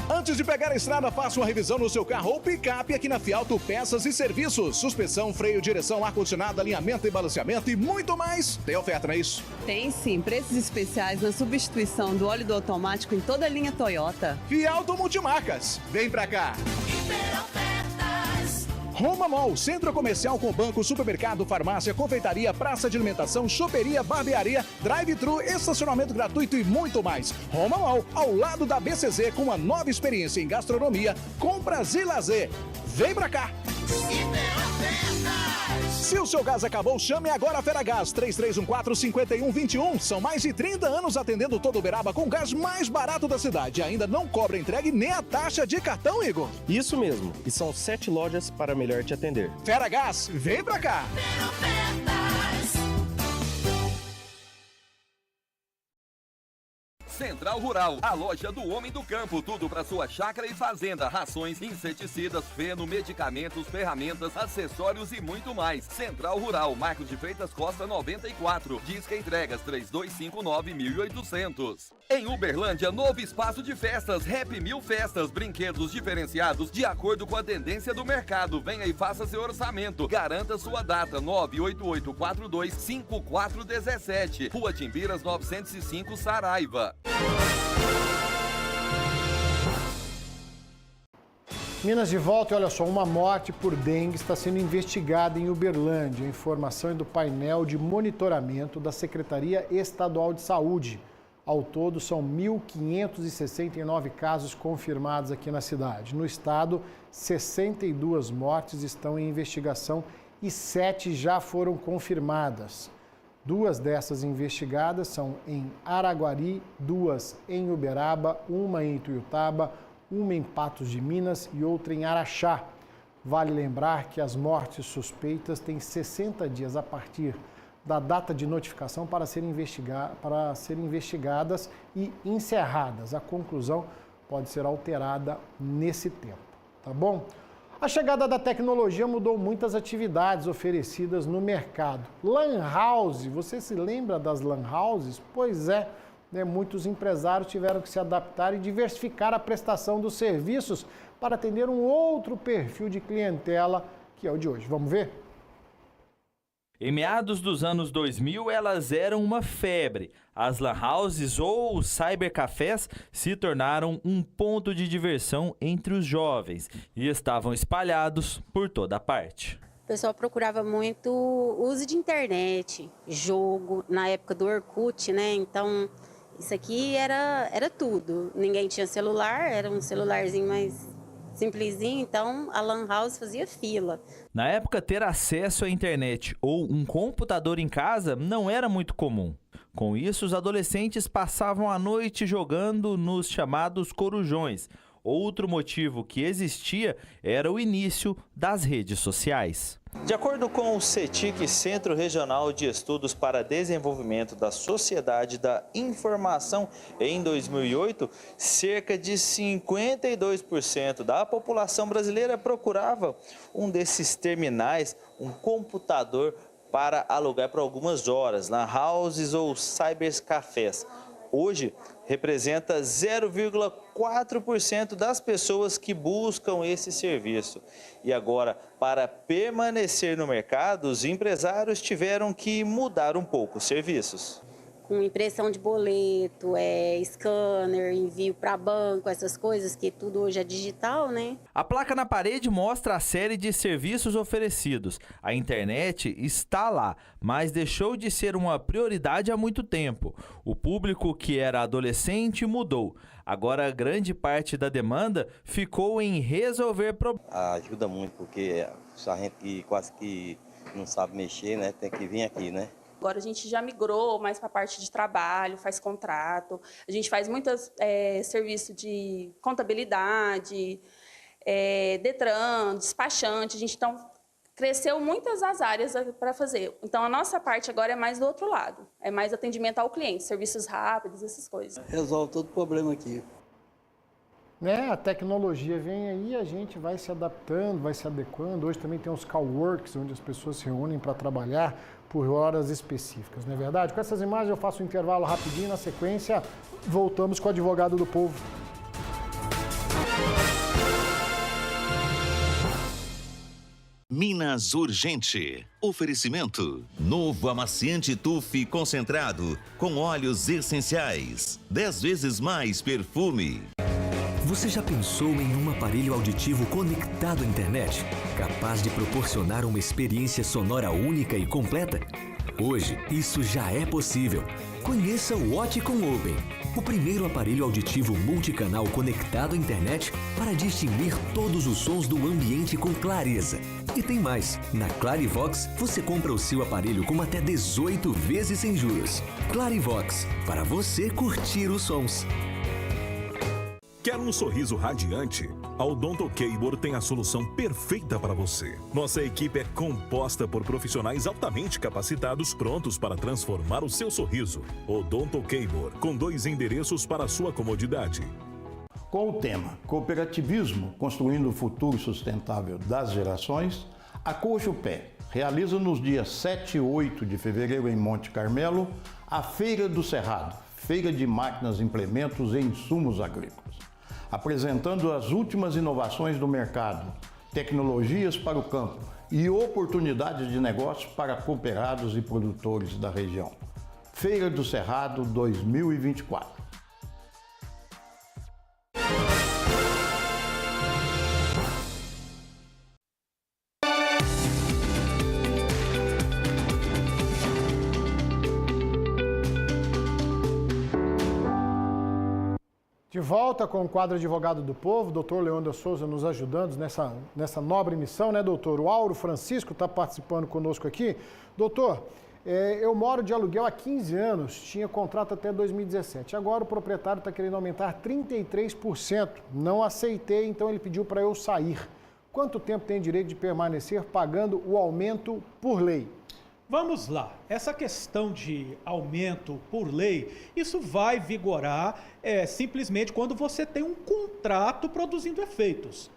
Antes de pegar a estrada, faça uma revisão no seu carro ou picape aqui na Fialto Peças e Serviços. Suspensão, freio, direção, ar-condicionado, alinhamento e balanceamento e muito mais. Tem oferta, não é isso? Tem sim, preços especiais na substituição do óleo do automático em toda a linha Toyota. Fialto Multimarcas, vem pra cá. Roma Mall, centro comercial com banco, supermercado, farmácia, confeitaria, praça de alimentação, choperia, barbearia, drive-thru, estacionamento gratuito e muito mais. Roma Mall, ao lado da BCZ, com uma nova experiência em gastronomia, compras e lazer. Vem pra cá! Se o seu gás acabou, chame agora a Feragás, 3314-5121. São mais de 30 anos atendendo todo Uberaba com o gás mais barato da cidade. Ainda não cobra entrega e nem a taxa de cartão, Igor. Isso mesmo. E são 7 lojas para melhor te atender. Feragás, vem pra cá! Central Rural, a loja do homem do campo, tudo para sua chácara e fazenda, rações, inseticidas, feno, medicamentos, ferramentas, acessórios e muito mais. Central Rural, Marcos de Freitas Costa 94, Disca Entregas 3259-1800. Em Uberlândia, novo espaço de festas, Happy Mil Festas, brinquedos diferenciados de acordo com a tendência do mercado. Venha e faça seu orçamento, garanta sua data, 98842-5417, Rua Timbiras 905, Saraiva. Minas de volta e olha só, uma morte por dengue está sendo investigada em Uberlândia. A informação é do painel de monitoramento da Secretaria Estadual de Saúde. Ao todo, são 1.569 casos confirmados aqui na cidade. No estado, 62 mortes estão em investigação e 7 já foram confirmadas. 2 dessas investigadas são em Araguari, 2 em Uberaba, 1 em Ituiutaba, 1 em Patos de Minas e outra em Araxá. Vale lembrar que as mortes suspeitas têm 60 dias a partir da data de notificação para serem investigadas e encerradas. A conclusão pode ser alterada nesse tempo, tá bom? A chegada da tecnologia mudou muitas atividades oferecidas no mercado. Lan House, você se lembra das Lan Houses? Pois é, muitos empresários tiveram que se adaptar e diversificar a prestação dos serviços para atender um outro perfil de clientela, que é o de hoje. Vamos ver? Em meados dos anos 2000, elas eram uma febre. As lan houses ou cybercafés se tornaram um ponto de diversão entre os jovens e estavam espalhados por toda parte. O pessoal procurava muito uso de internet, jogo, na época do Orkut, né? Então, isso aqui era tudo. Ninguém tinha celular, era um celularzinho mais simplesinho, então a lan house fazia fila. Na época, ter acesso à internet ou um computador em casa não era muito comum. Com isso, os adolescentes passavam a noite jogando nos chamados corujões, Outro motivo que existia era o início das redes sociais. De acordo com o CETIC, Centro Regional de Estudos para Desenvolvimento da Sociedade da Informação, em 2008, cerca de 52% da população brasileira procurava um desses terminais, um computador, para alugar por algumas horas, na houses ou cybercafés. Hoje, representa 0,4% das pessoas que buscam esse serviço. E agora, para permanecer no mercado, os empresários tiveram que mudar um pouco os serviços. Com impressão de boleto, scanner, envio para banco, essas coisas que tudo hoje é digital, né? A placa na parede mostra a série de serviços oferecidos. A internet está lá, mas deixou de ser uma prioridade há muito tempo. O público que era adolescente mudou. Agora, grande parte da demanda ficou em resolver problemas. Ajuda muito, porque a gente que quase que não sabe mexer, né, tem que vir aqui, né? Agora a gente já migrou mais para a parte de trabalho, faz contrato, a gente faz muitos serviços de contabilidade, Detran, despachante, a gente então cresceu muitas as áreas para fazer. Então a nossa parte agora é mais do outro lado, é mais atendimento ao cliente, serviços rápidos, essas coisas. Resolve todo problema aqui. A tecnologia vem aí, a gente vai se adaptando, vai se adequando. Hoje também tem os coworks, onde as pessoas se reúnem para trabalhar por horas específicas, não é verdade? Com essas imagens eu faço um intervalo rapidinho, na sequência voltamos com o Advogado do Povo. Minas Urgente. Oferecimento. Novo amaciante Tuf concentrado com óleos essenciais. 10 vezes mais perfume. Você já pensou em um aparelho auditivo conectado à internet? Capaz de proporcionar uma experiência sonora única e completa? Hoje, isso já é possível. Conheça o Oticon Open, o primeiro aparelho auditivo multicanal conectado à internet para distinguir todos os sons do ambiente com clareza. E tem mais, na Clarivox você compra o seu aparelho com até 18 vezes sem juros. Clarivox, para você curtir os sons. Quer um sorriso radiante? A Odonto Keibor tem a solução perfeita para você. Nossa equipe é composta por profissionais altamente capacitados, prontos para transformar o seu sorriso. Odonto Keibor, com 2 endereços para a sua comodidade. Com o tema Cooperativismo, construindo o futuro sustentável das gerações, a Cochupé realiza nos dias 7 e 8 de fevereiro em Monte Carmelo a Feira do Cerrado, feira de máquinas, implementos e insumos agrícolas, apresentando as últimas inovações do mercado, tecnologias para o campo e oportunidades de negócio para cooperados e produtores da região. Feira do Cerrado 2024. De volta com o quadro Advogado do Povo, doutor Leandro Souza nos ajudando nessa nobre missão, né, doutor? O Auro Francisco está participando conosco aqui. Doutor, eu moro de aluguel há 15 anos, tinha contrato até 2017. Agora o proprietário está querendo aumentar 33%. Não aceitei, então ele pediu para eu sair. Quanto tempo tem direito de permanecer pagando o aumento por lei? Vamos lá, essa questão de aumento por lei, isso vai vigorar simplesmente quando você tem um contrato produzindo efeitos.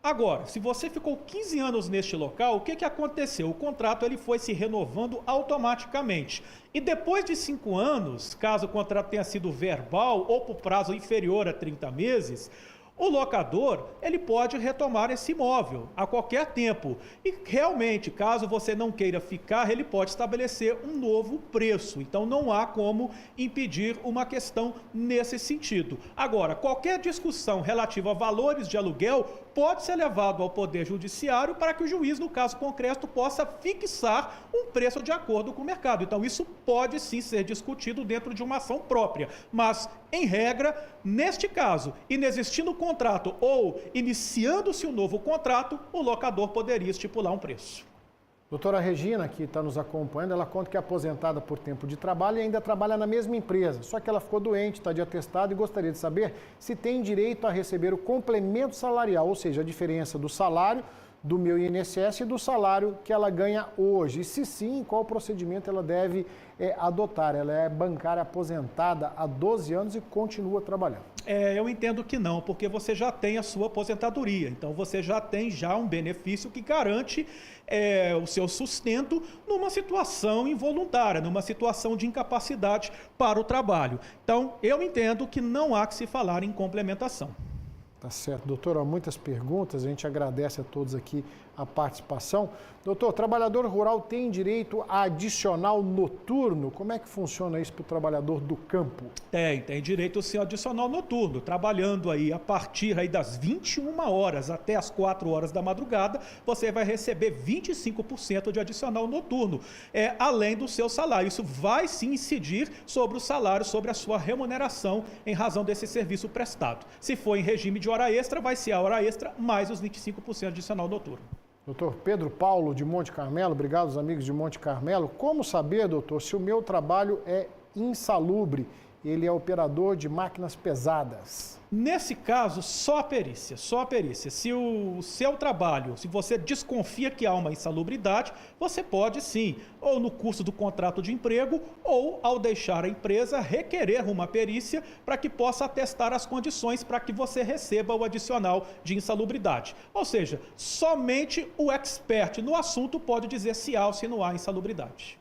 Agora, se você ficou 15 anos neste local, o que aconteceu? O contrato ele foi se renovando automaticamente. E depois de 5 anos, caso o contrato tenha sido verbal ou por prazo inferior a 30 meses, o locador, ele pode retomar esse imóvel a qualquer tempo. E realmente, caso você não queira ficar, ele pode estabelecer um novo preço. Então não há como impedir uma questão nesse sentido. Agora, qualquer discussão relativa a valores de aluguel pode ser levado ao Poder Judiciário para que o juiz, no caso concreto, possa fixar um preço de acordo com o mercado. Então isso pode sim ser discutido dentro de uma ação própria. Mas, em regra, neste caso, inexistindo o contrato ou iniciando-se um novo contrato, o locador poderia estipular um preço. Doutora Regina, que está nos acompanhando, ela conta que é aposentada por tempo de trabalho e ainda trabalha na mesma empresa. Só que ela ficou doente, está de atestado e gostaria de saber se tem direito a receber o complemento salarial, ou seja, a diferença do salário do meu INSS e do salário que ela ganha hoje. E se sim, qual procedimento ela deve adotar? Ela é bancária aposentada há 12 anos e continua trabalhando. Eu entendo que não, porque você já tem a sua aposentadoria. Então, você já tem um benefício que garante o seu sustento numa situação involuntária, numa situação de incapacidade para o trabalho. Então, eu entendo que não há que se falar em complementação. Tá certo. Doutor, muitas perguntas, a gente agradece a todos aqui a participação. Doutor, trabalhador rural tem direito a adicional noturno? Como é que funciona isso para o trabalhador do campo? Tem direito sim ao adicional noturno, trabalhando aí a partir aí das 21 horas até as 4 horas da madrugada, você vai receber 25% de adicional noturno, além do seu salário. Isso vai sim incidir sobre o salário, sobre a sua remuneração em razão desse serviço prestado. Se for em regime de hora extra, vai ser a hora extra mais os 25% de adicional noturno. Doutor Pedro Paulo, de Monte Carmelo, obrigado aos amigos de Monte Carmelo. Como saber, doutor, se o meu trabalho é insalubre? Ele é operador de máquinas pesadas. Nesse caso, só a perícia. Se o seu trabalho, se você desconfia que há uma insalubridade, você pode sim, ou no curso do contrato de emprego, ou ao deixar a empresa requerer uma perícia para que possa atestar as condições para que você receba o adicional de insalubridade. Ou seja, somente o expert no assunto pode dizer se há ou se não há insalubridade.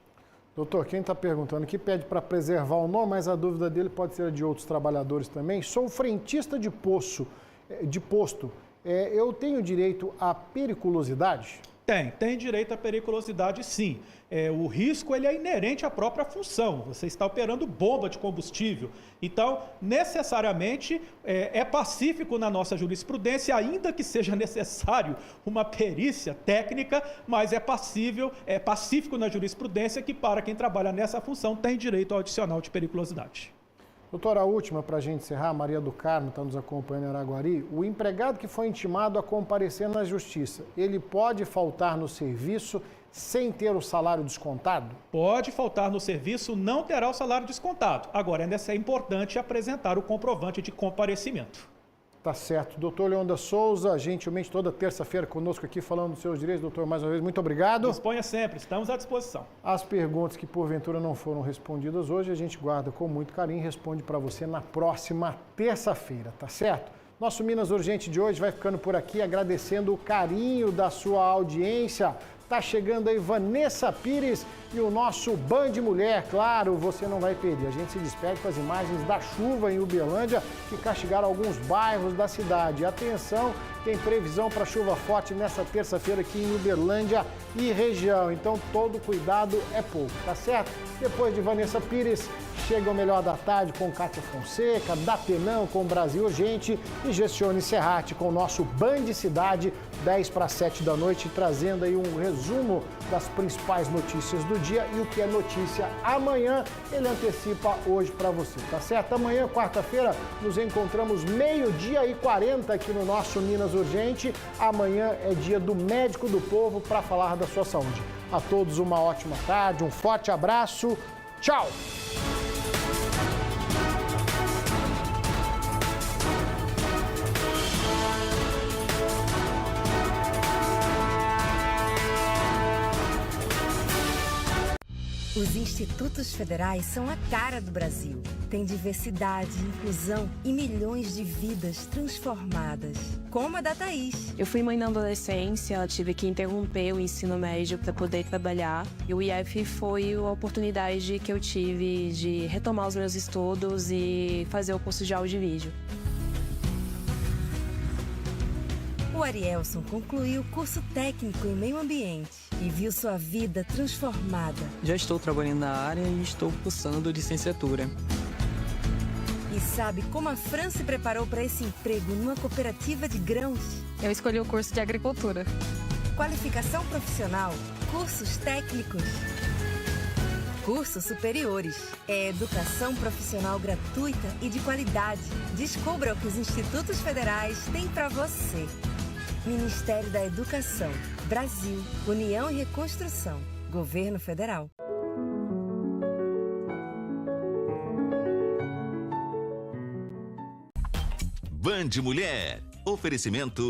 Doutor, quem está perguntando aqui pede para preservar o nome, mas a dúvida dele pode ser de outros trabalhadores também. Sou frentista de posto. Eu tenho direito à periculosidade? Tem direito à periculosidade sim. O risco ele é inerente à própria função. Você está operando bomba de combustível. Então, necessariamente, é pacífico na nossa jurisprudência, ainda que seja necessário uma perícia técnica, mas é pacífico na jurisprudência que, para quem trabalha nessa função, tem direito ao adicional de periculosidade. Doutora, a última para a gente encerrar, Maria do Carmo está nos acompanhando em Araguari. O empregado que foi intimado a comparecer na justiça, ele pode faltar no serviço sem ter o salário descontado? Pode faltar no serviço, não terá o salário descontado. Agora, é importante apresentar o comprovante de comparecimento. Tá certo. Doutor Leonda Souza, gentilmente toda terça-feira conosco aqui falando dos seus direitos. Doutor, mais uma vez, muito obrigado. Disponha sempre, estamos à disposição. As perguntas que porventura não foram respondidas hoje, a gente guarda com muito carinho e responde para você na próxima terça-feira, tá certo? Nosso Minas Urgente de hoje vai ficando por aqui, agradecendo o carinho da sua audiência. Tá chegando aí Vanessa Pires e o nosso Band Mulher, claro, você não vai perder. A gente se despede com as imagens da chuva em Uberlândia que castigaram alguns bairros da cidade. Atenção, tem previsão para chuva forte nessa terça-feira aqui em Uberlândia e região. Então todo cuidado é pouco, tá certo? Depois de Vanessa Pires, chega o Melhor da Tarde com Kátia Fonseca, Datenão com Brasil Urgente e Gestione Serrati com o nosso Band Cidade, 10 para 7 da noite, trazendo aí um resumo das principais notícias do dia e o que é notícia amanhã, ele antecipa hoje para você, tá certo? Amanhã, quarta-feira, nos encontramos 12h40 aqui no nosso Minas Urgente. Amanhã é dia do Médico do Povo para falar da sua saúde. A todos uma ótima tarde, um forte abraço, tchau! Os institutos federais são a cara do Brasil. Tem diversidade, inclusão e milhões de vidas transformadas. Como a da Thaís. Eu fui mãe na adolescência, tive que interromper o ensino médio para poder trabalhar. E o IF foi a oportunidade que eu tive de retomar os meus estudos e fazer o curso de áudio e vídeo. O Arielson concluiu o curso técnico em meio ambiente e viu sua vida transformada. Já estou trabalhando na área e estou cursando licenciatura. E sabe como a Fran se preparou para esse emprego numa cooperativa de grãos? Eu escolhi o curso de agricultura. Qualificação profissional, cursos técnicos, cursos superiores. É educação profissional gratuita e de qualidade. Descubra o que os institutos federais têm para você. Ministério da Educação, Brasil, União e Reconstrução, Governo Federal. Band Mulher. Oferecimento